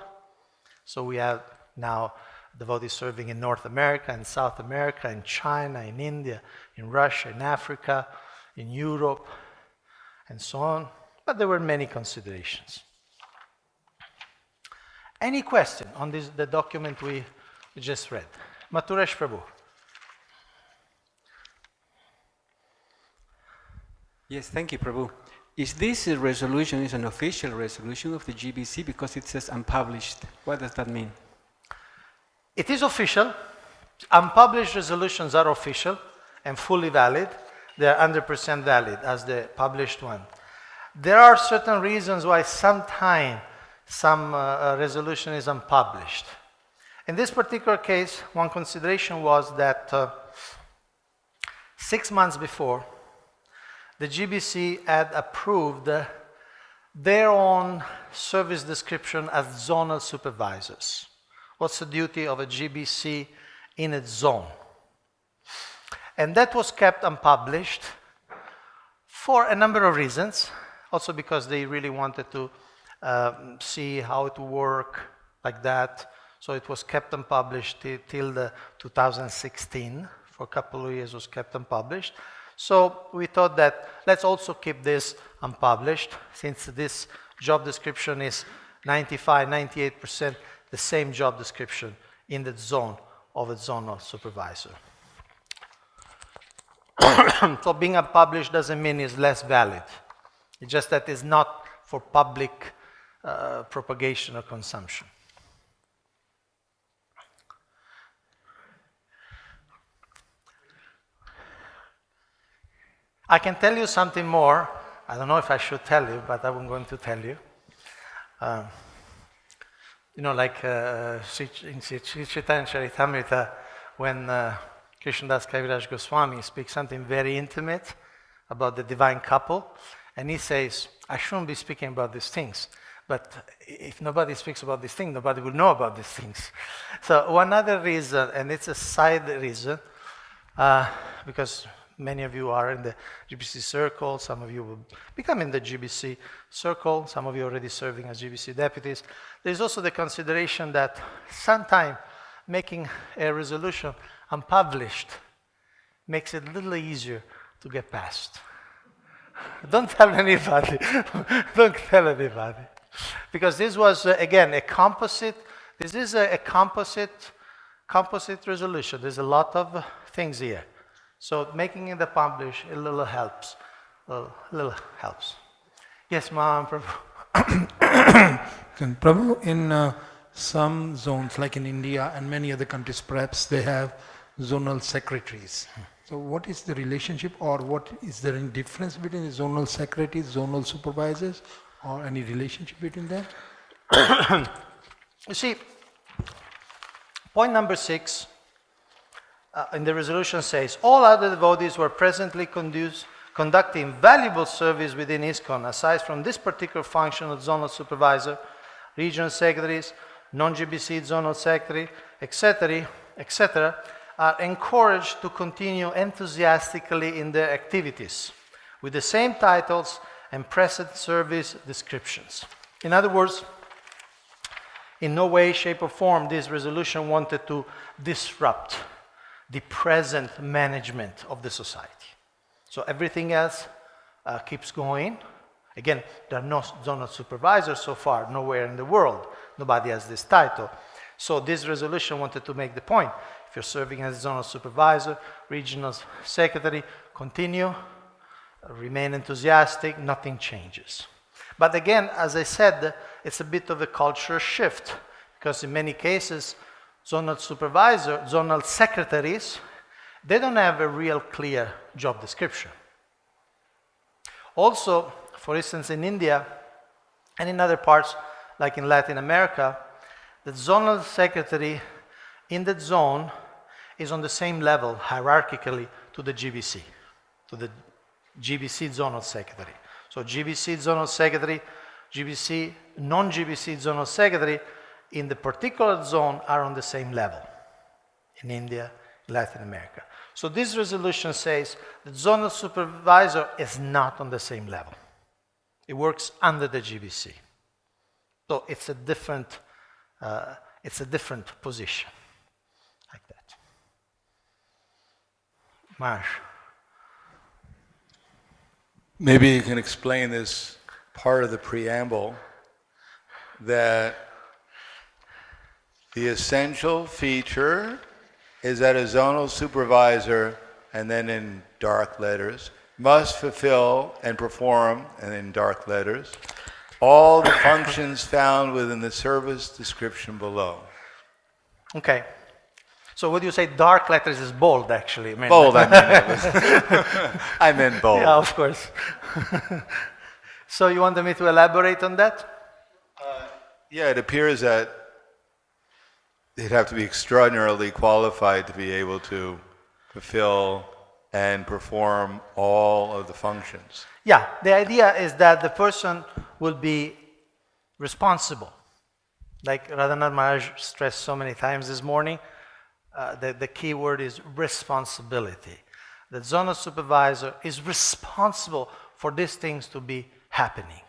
So we have now devotees serving in North America, in South America, in China, in India, in Russia, in Africa, in Europe, and so on. But there were many considerations. Any question on the document we just read? Mathuresh Prabhu. Yes, thank you, Prabhu. Is this a resolution, is an official resolution of the GBC because it says unpublished? What does that mean? It is official. Unpublished resolutions are official and fully valid. They are 100% valid as the published one. There are certain reasons why sometimes some resolution is unpublished. In this particular case, one consideration was that 6 months before, the GBC had approved their own service description as zonal supervisors. What's the duty of a GBC in its zone? And that was kept unpublished for a number of reasons. Also because they really wanted to see how it would work like that. So it was kept unpublished till the 2016. For a couple of years it was kept unpublished. So we thought that let's also keep this unpublished, since this job description is 95-98% the same job description in the zone of a zonal supervisor. So being unpublished doesn't mean it's less valid. It's just that it's not for public propagation or consumption. I can tell you something more. I don't know if I should tell you, but I'm going to tell you. You know, like in Sri Chaitanya Charitamrita, when Krishnadas Kaviraj Goswami speaks something very intimate about the divine couple, and he says, I shouldn't be speaking about these things, but if nobody speaks about these things, nobody will know about these things. So one other reason, and it's a side reason, because many of you are in the GBC circle, some of you will become in the GBC circle, some of you are already serving as GBC deputies. There's also the consideration that sometime making a resolution unpublished makes it a little easier to get passed. Don't tell anybody. Don't tell anybody. Because this was, again, a composite. This is a composite resolution. There's a lot of things here. So making it published, a little helps. A little helps. Yes, ma'am, Prabhu. Prabhu, in some zones, like in India and many other countries, perhaps they have zonal secretaries. So what is the relationship, or what is there any difference between the zonal secretaries, zonal supervisors, or any relationship between them? You see, point number 6 in the resolution says, all other devotees who are presently conducting valuable service within ISKCON, aside from this particular function of zonal supervisor, regional secretaries, non-GBC zonal secretary, etc., are encouraged to continue enthusiastically in their activities with the same titles and present service descriptions. In other words, in no way, shape, or form this resolution wanted to disrupt the present management of the society. So everything else keeps going. Again, there are no zonal supervisors so far, nowhere in the world. Nobody has this title. So this resolution wanted to make the point. If you're serving as zonal supervisor, regional secretary, continue, remain enthusiastic, nothing changes. But again, as I said, it's a bit of a culture shift, because in many cases, zonal secretaries, they don't have a real clear job description. Also, for instance, in India and in other parts, like in Latin America, the zonal secretary in that zone is on the same level hierarchically to the GBC, to the GBC zonal secretary. So GBC zonal secretary, GBC, non-GBC zonal secretary in the particular zone are on the same level in India, Latin America. So this resolution says the zonal supervisor is not on the same level. It works under the GBC. So it's a different position, like that. Marsh. Maybe you can explain this part of the preamble, that the essential feature is that a zonal supervisor, and then in dark letters, must fulfill and perform, and in dark letters, all the functions found within the service description below. Okay. So what do you say dark letters is bold, actually? Bold, I mean. I meant bold. Yeah, of course. So you wanted me to elaborate on that? Yeah, it appears that they'd have to be extraordinarily qualified to be able to fulfill and perform all of the functions. Yeah, the idea is that the person will be responsible. Like Radhanath Maharaj stressed so many times this morning, the key word is responsibility. The zonal supervisor is responsible for these things to be happening.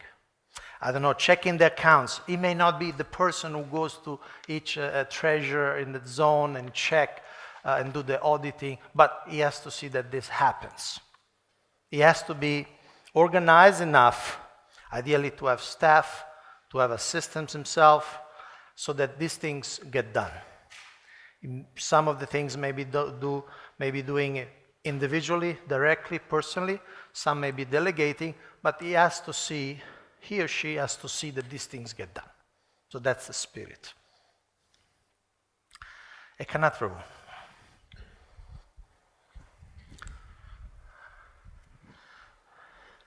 I don't know, checking the accounts. He may not be the person who goes to each treasurer in the zone and check and do the auditing, but he has to see that this happens. He has to be organized enough, ideally to have staff, to have assistants himself, so that these things get done. Some of the things may be doing it individually, directly, personally. Some may be delegating, but he or she has to see that these things get done. So that's the spirit. Ekanath Prabhu.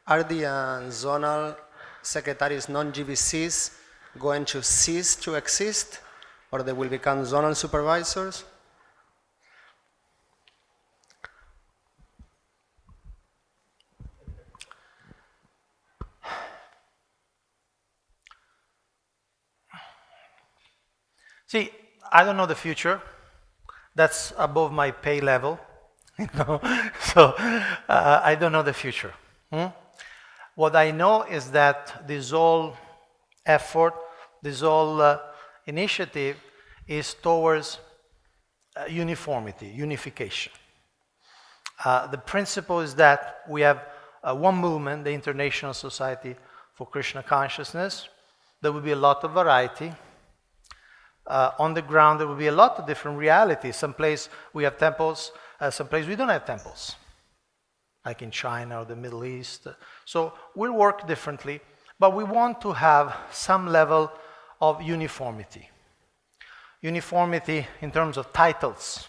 Are the zonal secretaries non-GBCs going to cease to exist, or they will become zonal supervisors? See, I don't know the future. That's above my pay level, you know. So I don't know the future. What I know is that this whole effort, this whole initiative is towards uniformity, unification. The principle is that we have one movement, the International Society for Krishna Consciousness. There will be a lot of variety. On the ground, there will be a lot of different realities. Some place we have temples, some place we don't have temples, like in China or the Middle East. So we'll work differently, but we want to have some level of uniformity. Uniformity in terms of titles.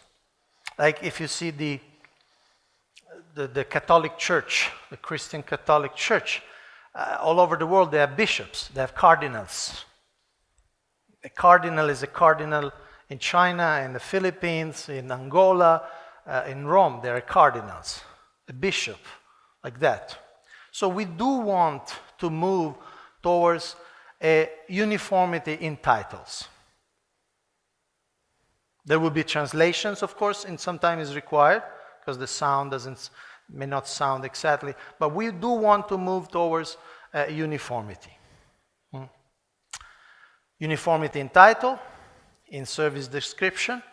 Like if you see the Catholic Church, the Christian Catholic Church, all over the world they have bishops, they have cardinals. A cardinal is a cardinal in China, in the Philippines, in Angola, in Rome, there are cardinals. A bishop, like that. So we do want to move towards a uniformity in titles. There will be translations, of course, and sometimes is required, because the sound may not sound exactly, but we do want to move towards uniformity. Uniformity in title, in service description.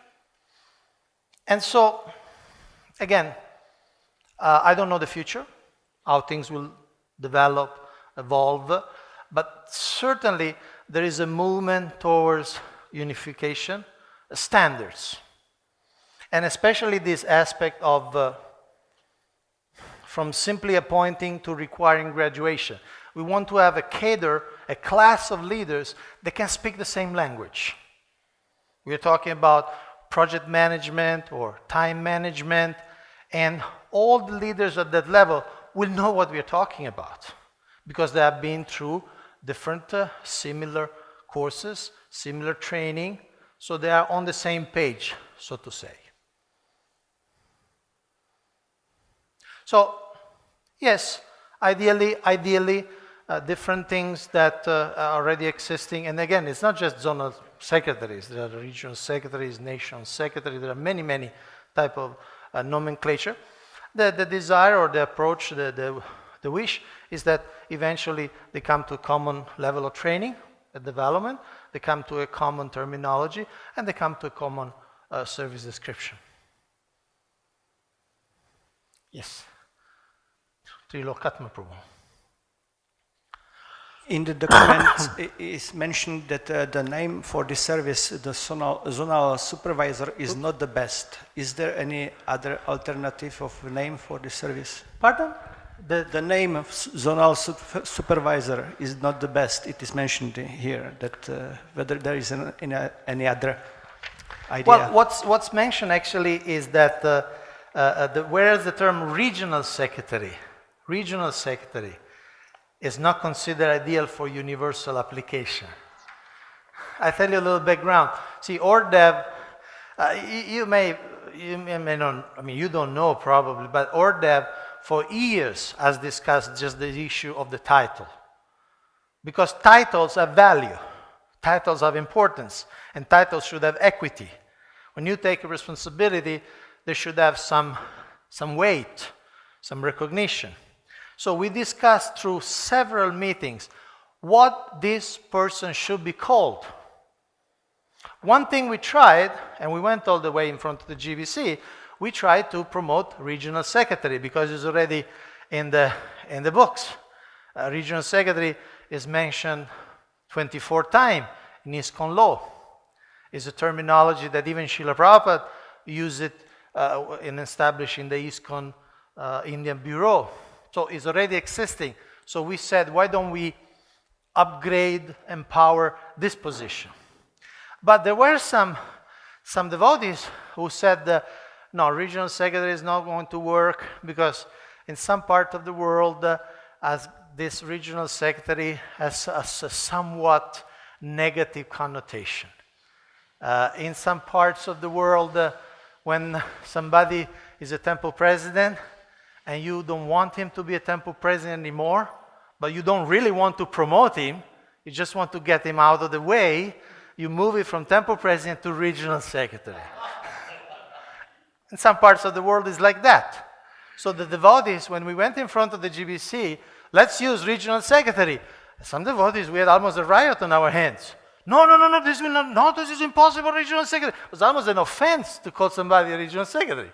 And so, again, I don't know the future, how things will develop, evolve, but certainly there is a movement towards unification, standards. And especially this aspect of from simply appointing to requiring graduation. We want to have a cadre, a class of leaders that can speak the same language. We are talking about project management or time management, and all the leaders at that level will know what we are talking about because they have been through different similar courses, similar training, so they are on the same page, so to say. So, yes, ideally, different things that are already existing. And again, it's not just zonal secretaries. There are regional secretaries, nation secretaries. There are many type of nomenclature. The desire or the approach, the wish is that eventually they come to a common level of training and development. They come to a common terminology, and they come to a common service description. Yes. Trilokatma Prabhu. In the document, it is mentioned that the name for the service, the zonal supervisor, is not the best. Is there any other alternative of name for the service? Pardon? The name of zonal supervisor is not the best. It is mentioned here that whether there is any other idea. Well, what's mentioned actually is that whereas the term regional secretary is not considered ideal for universal application. I tell you a little background. See, ORDEV, you may not, I mean, you don't know probably, but ORDEV for years has discussed just the issue of the title. Because titles have value, titles have importance, and titles should have equity. When you take a responsibility, they should have some weight, some recognition. So we discussed through several meetings what this person should be called. One thing we tried, and we went all the way in front of the GBC, we tried to promote regional secretary because it's already in the books. Regional secretary is mentioned 24 times in ISKCON law. It's a terminology that even Srila Prabhupada used it in establishing the ISKCON Indian Bureau. So it's already existing. So we said, why don't we upgrade, empower this position? But there were some devotees who said, no, regional secretary is not going to work because in some part of the world, as this regional secretary has a somewhat negative connotation. In some parts of the world, when somebody is a temple president and you don't want him to be a temple president anymore, but you don't really want to promote him, you just want to get him out of the way, you move it from temple president to regional secretary. In some parts of the world, it's like that. So the devotees, when we went in front of the GBC, let's use regional secretary. Some devotees, we had almost a riot on our hands. No, this will not, no, this is impossible, regional secretary. It was almost an offense to call somebody a regional secretary.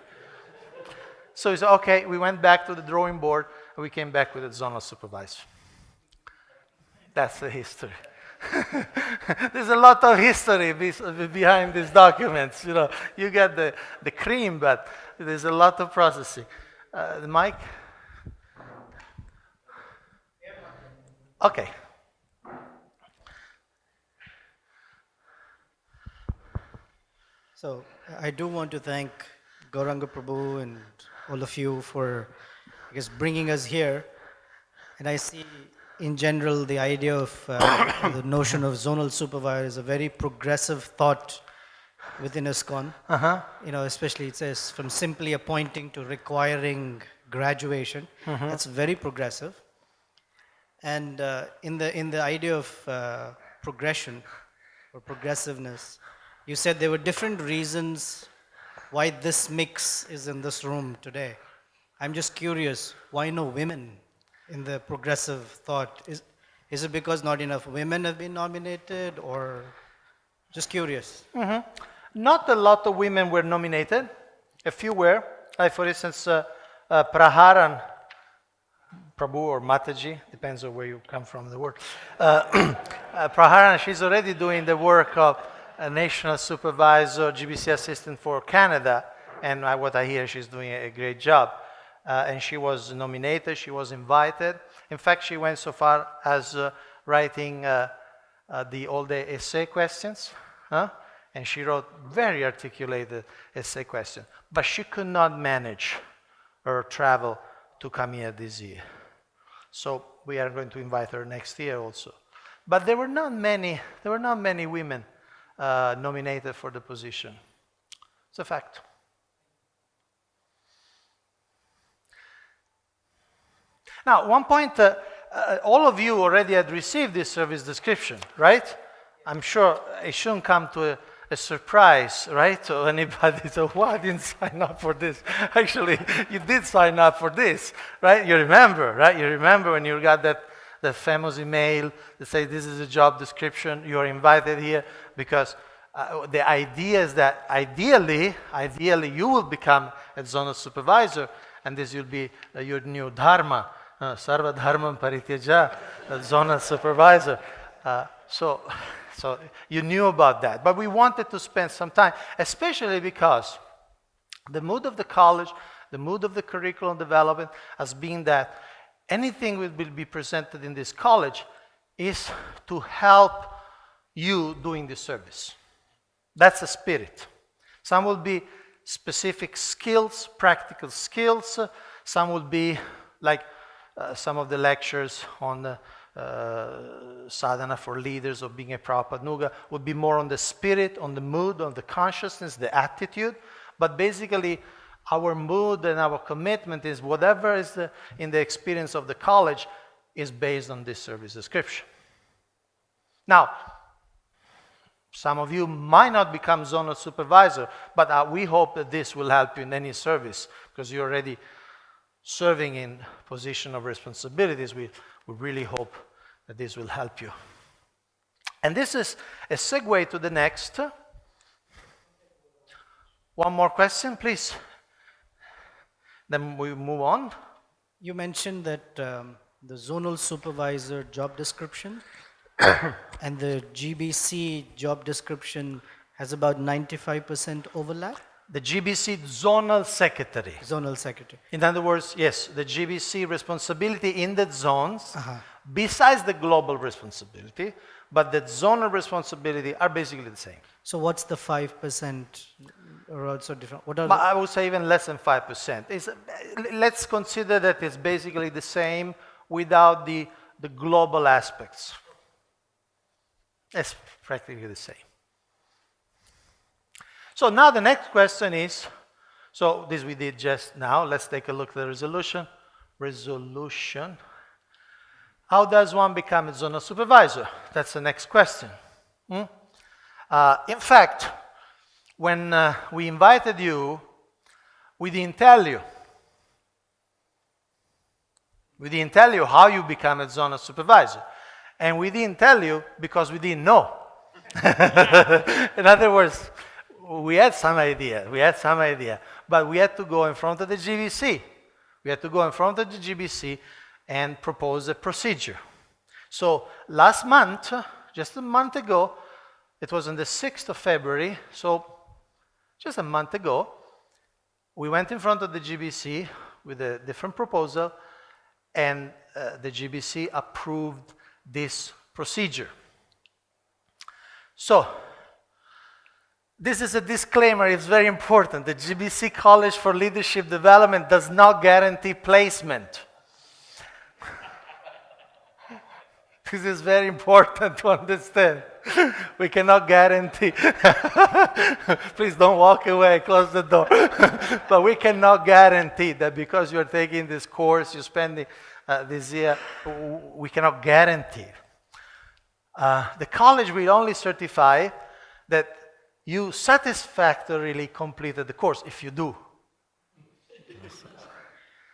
So we said, okay, we went back to the drawing board, and we came back with a zonal supervisor. That's the history. There's a lot of history behind these documents. You know, you get the cream, but there's a lot of processing. The mic? Okay. So I do want to thank Gauranga Prabhu and all of you for, I guess, bringing us here. And I see, in general, the idea of the notion of zonal supervisor is a very progressive thought within ISKCON. You know, especially it says from simply appointing to requiring graduation. That's very progressive. And in the idea of progression or progressiveness, you said there were different reasons why this mix is in this room today. I'm just curious, why no women in the progressive thought? Is it because not enough women have been nominated, or just curious? Not a lot of women were nominated. A few were. Like, for instance, Praharan Prabhu or Mataji, depends on where you come from in the world. Praharan, she's already doing the work of a national supervisor, GBC assistant for Canada, and what I hear, she's doing a great job. And she was nominated, she was invited. In fact, she went so far as writing all the essay questions, and she wrote very articulated essay questions. But she could not manage her travel to come here this year. So we are going to invite her next year also. But there were not many women nominated for the position. It's a fact. Now, one point, all of you already had received this service description, right? I'm sure it shouldn't come to a surprise, right? To anybody, so why I didn't sign up for this? Actually, you did sign up for this, right? You remember, right? You remember when you got that famous email that says this is a job description, you are invited here, because the idea is that ideally you will become a zonal supervisor, and this will be your new dharma, sarva dharmam parityaja, zonal supervisor. So you knew about that, but we wanted to spend some time, especially because the mood of the college, the mood of the curriculum development has been that anything that will be presented in this college is to help you doing the service. That's the spirit. Some will be specific skills, practical skills. Some will be like some of the lectures on sadhana for leaders of being a Prabhupada would be more on the spirit, on the mood, on the consciousness, the attitude. But basically, our mood and our commitment is whatever is in the experience of the college is based on this service description. Now, some of you might not become zonal supervisor, but we hope that this will help you in any service, because you're already serving in position of responsibilities. We really hope that this will help you. And this is a segue to the next. One more question, please. Then we move on. You mentioned that the zonal supervisor job description and the GBC job description has about 95% overlap? The GBC zonal secretary. Zonal secretary. In other words, yes, the GBC responsibility in the zones, besides the global responsibility, but the zonal responsibility are basically the same. So what's the 5% or also different? What are But I would say even less than 5%. Let's consider that it's basically the same without the global aspects. It's practically the same. So now the next question is, so this we did just now. Let's take a look at the resolution. Resolution. How does one become a zonal supervisor? That's the next question. In fact, when we invited you, we didn't tell you. We didn't tell you how you become a zonal supervisor. And we didn't tell you because we didn't know. In other words, we had some idea, but we had to go in front of the GBC. We had to go in front of the GBC and propose a procedure. So last month, just a month ago, it was on the 6th of February, so just a month ago, we went in front of the GBC with a different proposal, and the GBC approved this procedure. So, this is a disclaimer, it's very important. The GBC College for Leadership Development does not guarantee placement. This is very important to understand. We cannot guarantee. Please don't walk away, close the door. But we cannot guarantee that because you're taking this course, you're spending this year, we cannot guarantee. The college will only certify that you satisfactorily completed the course, if you do.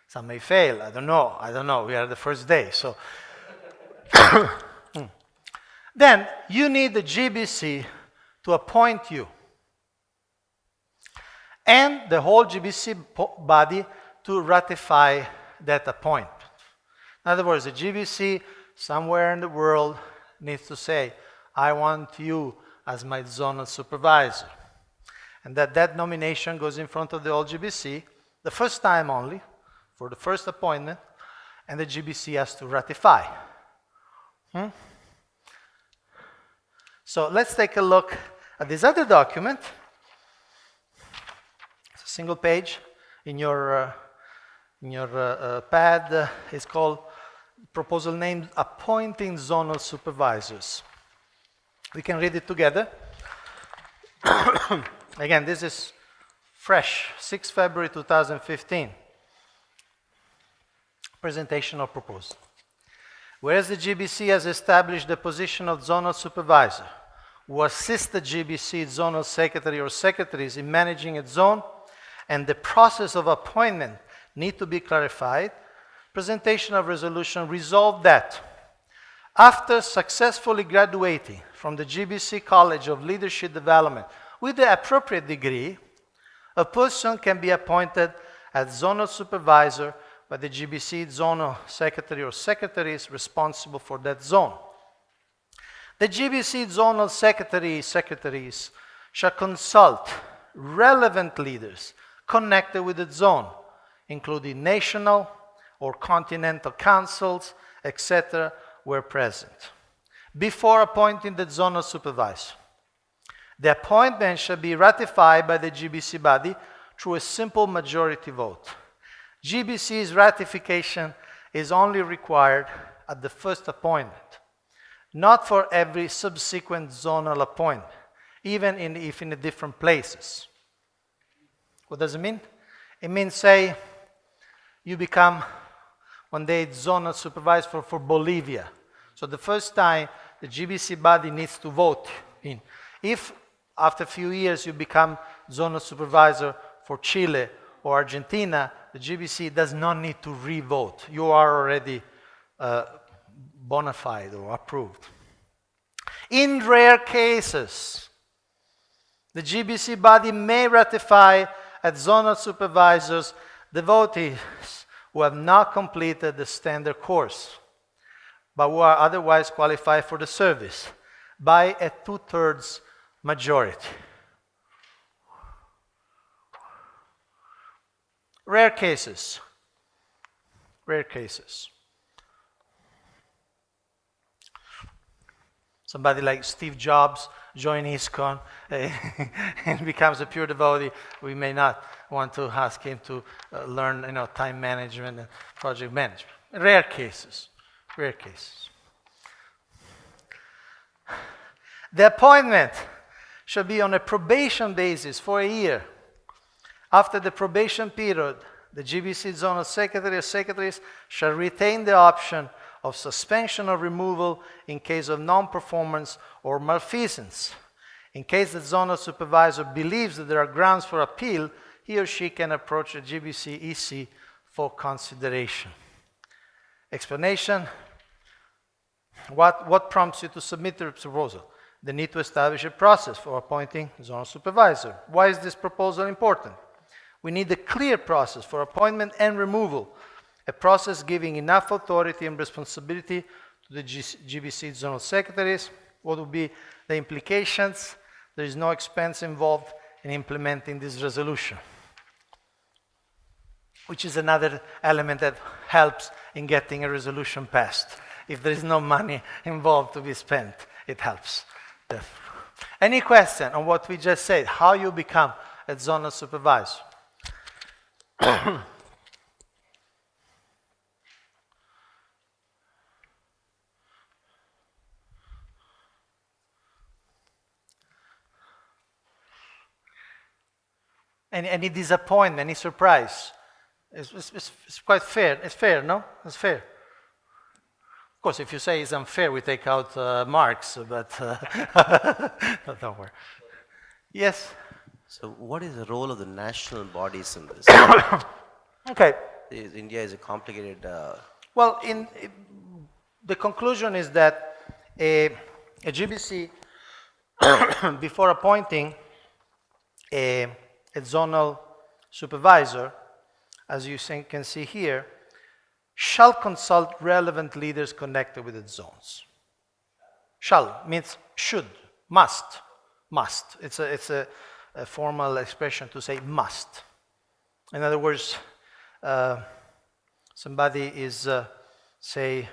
Some may fail, I don't know, we are the first day, so. Then you need the GBC to appoint you and the whole GBC body to ratify that appointment. In other words, the GBC somewhere in the world needs to say, I want you as my zonal supervisor. And that nomination goes in front of the whole GBC, the first time only, for the first appointment, and the GBC has to ratify. So let's take a look at this other document. It's a single page in your pad. It's called proposal named Appointing Zonal Supervisors. We can read it together. Again, this is fresh, 6 February 2015. Presentation of proposal. Whereas the GBC has established the position of zonal supervisor, who assists the GBC zonal secretary or secretaries in managing its zone, and the process of appointment need to be clarified, presentation of resolution resolved that after successfully graduating from the GBC College of Leadership Development with the appropriate degree, a person can be appointed as zonal supervisor by the GBC zonal secretary or secretaries responsible for that zone. The GBC zonal secretaries shall consult relevant leaders connected with the zone, including national or continental councils, etc., where present, before appointing the zonal supervisor. The appointment shall be ratified by the GBC body through a simple majority vote. GBC's ratification is only required at the first appointment, not for every subsequent zonal appointment, even if in different places. What does it mean? It means, say, you become one day zonal supervisor for Bolivia. So the first time the GBC body needs to vote in. If after a few years you become zonal supervisor for Chile or Argentina, the GBC does not need to re-vote. You are already bona fide or approved. In rare cases, the GBC body may ratify as zonal supervisors devotees who have not completed the standard course, but who are otherwise qualified for the service by a 2/3 majority. Rare cases. Rare cases. Somebody like Steve Jobs joins ISKCON and becomes a pure devotee. We may not want to ask him to learn, time management and project management. Rare cases. Rare cases. The appointment shall be on a probation basis for a year. After the probation period, the GBC zonal secretary or secretaries shall retain the option of suspension or removal in case of non-performance or malfeasance. In case the zonal supervisor believes that there are grounds for appeal, he or she can approach the GBC EC for consideration. Explanation. What prompts you to submit the proposal? The need to establish a process for appointing zonal supervisor. Why is this proposal important? We need a clear process for appointment and removal, a process giving enough authority and responsibility to the GBC zonal secretaries. What would be the implications? There is no expense involved in implementing this resolution, which is another element that helps in getting a resolution passed. If there is no money involved to be spent, it helps. Any question on what we just said, how you become a zonal supervisor? Any disappointment, any surprise? It's quite fair. It's fair, no? It's fair. Of course, if you say it's unfair, we take out marks, but don't worry. Yes? So what is the role of the national bodies in this? Okay. India is a complicated... Well, the conclusion is that a GBC, before appointing a zonal supervisor, as you can see here, shall consult relevant leaders connected with its zones. Shall means should, must. It's a formal expression to say must. In other words, somebody is, say,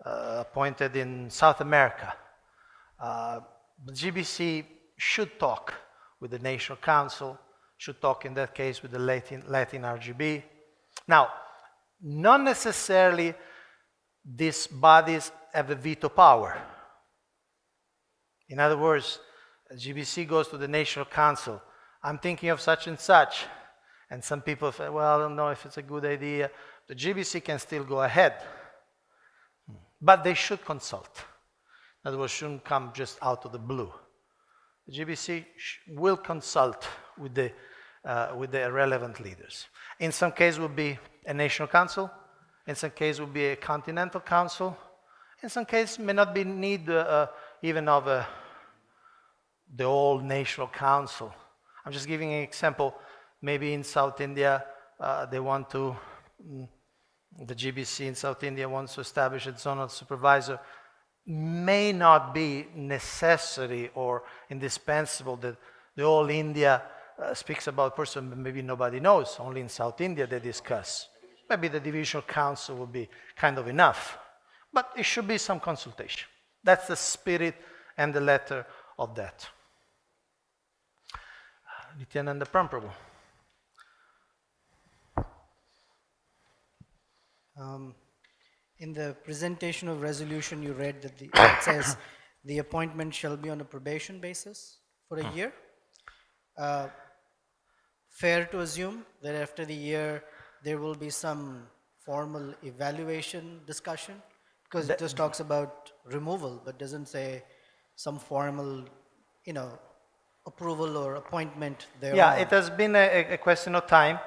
appointed in South America. The GBC should talk with the National Council, should talk in that case with the Latin RGB. Now, not necessarily these bodies have a veto power. In other words, GBC goes to the National Council. I'm thinking of such and such. And some people say, well, I don't know if it's a good idea. The GBC can still go ahead. But they should consult. In other words, shouldn't come just out of the blue. The GBC will consult with the relevant leaders. In some cases, it will be a national council. In some cases, it will be a continental council. In some cases, may not be need even of the whole national council. I'm just giving an example. Maybe in South India, they want to, the GBC in South India wants to establish a zonal supervisor. May not be necessary or indispensable that the whole India speaks about a person that maybe nobody knows. Only in South India they discuss. Maybe the divisional council will be kind of enough. But it should be some consultation. That's the spirit and the letter of that. Nityananda Prabhu. In the presentation of resolution, you read that it says the appointment shall be on a probation basis for a year. Fair to assume that after the year, there will be some formal evaluation discussion? Because it just talks about removal, but doesn't say some formal, approval or appointment thereof. Yeah, it has been a question of time.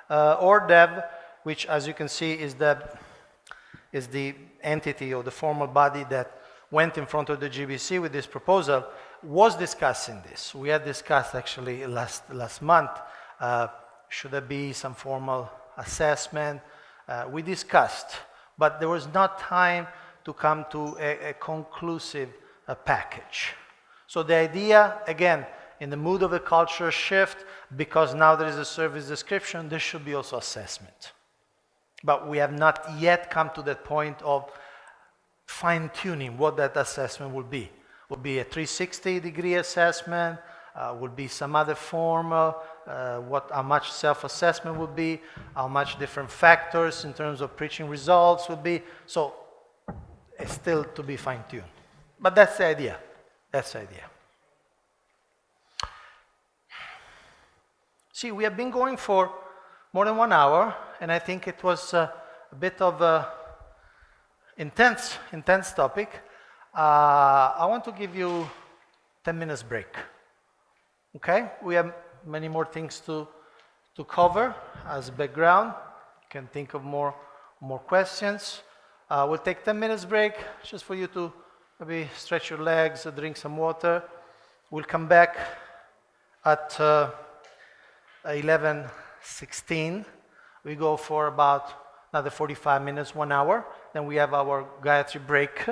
ORDEV, which as you can see is the entity or the formal body that went in front of the GBC with this proposal, was discussing this. We had discussed actually last month, should there be some formal assessment? We discussed, but there was not time to come to a conclusive package. So the idea, again, in the mood of a cultural shift, because now there is a service description, there should be also assessment. But we have not yet come to that point of fine-tuning what that assessment will be. Will be a 360-degree assessment, will be some other form, how much self-assessment will be, how much different factors in terms of preaching results will be. So it's still to be fine-tuned. But that's the idea. That's the idea. See, we have been going for more than 1 hour, and I think it was a bit of a intense topic. I want to give you 10 minutes break. Okay? We have many more things to cover as background. You can think of more questions. We'll take 10 minutes break just for you to maybe stretch your legs, drink some water. We'll come back at 11:16. We go for about another 45 minutes, 1 hour. Then we have our Gayatri break.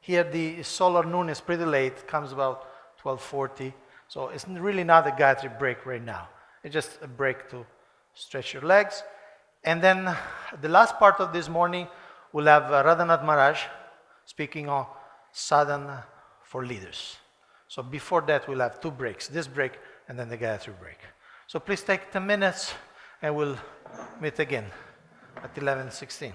Here the solar noon is pretty late, comes about 12:40. So it's really not a Gayatri break right now. It's just a break to stretch your legs. And then the last part of this morning, we'll have Radhanath Maharaj speaking on Sadhana for leaders. So before that, we'll have 2 breaks, this break and then the Gayatri break. So please take 10 minutes and we'll meet again at 11:16.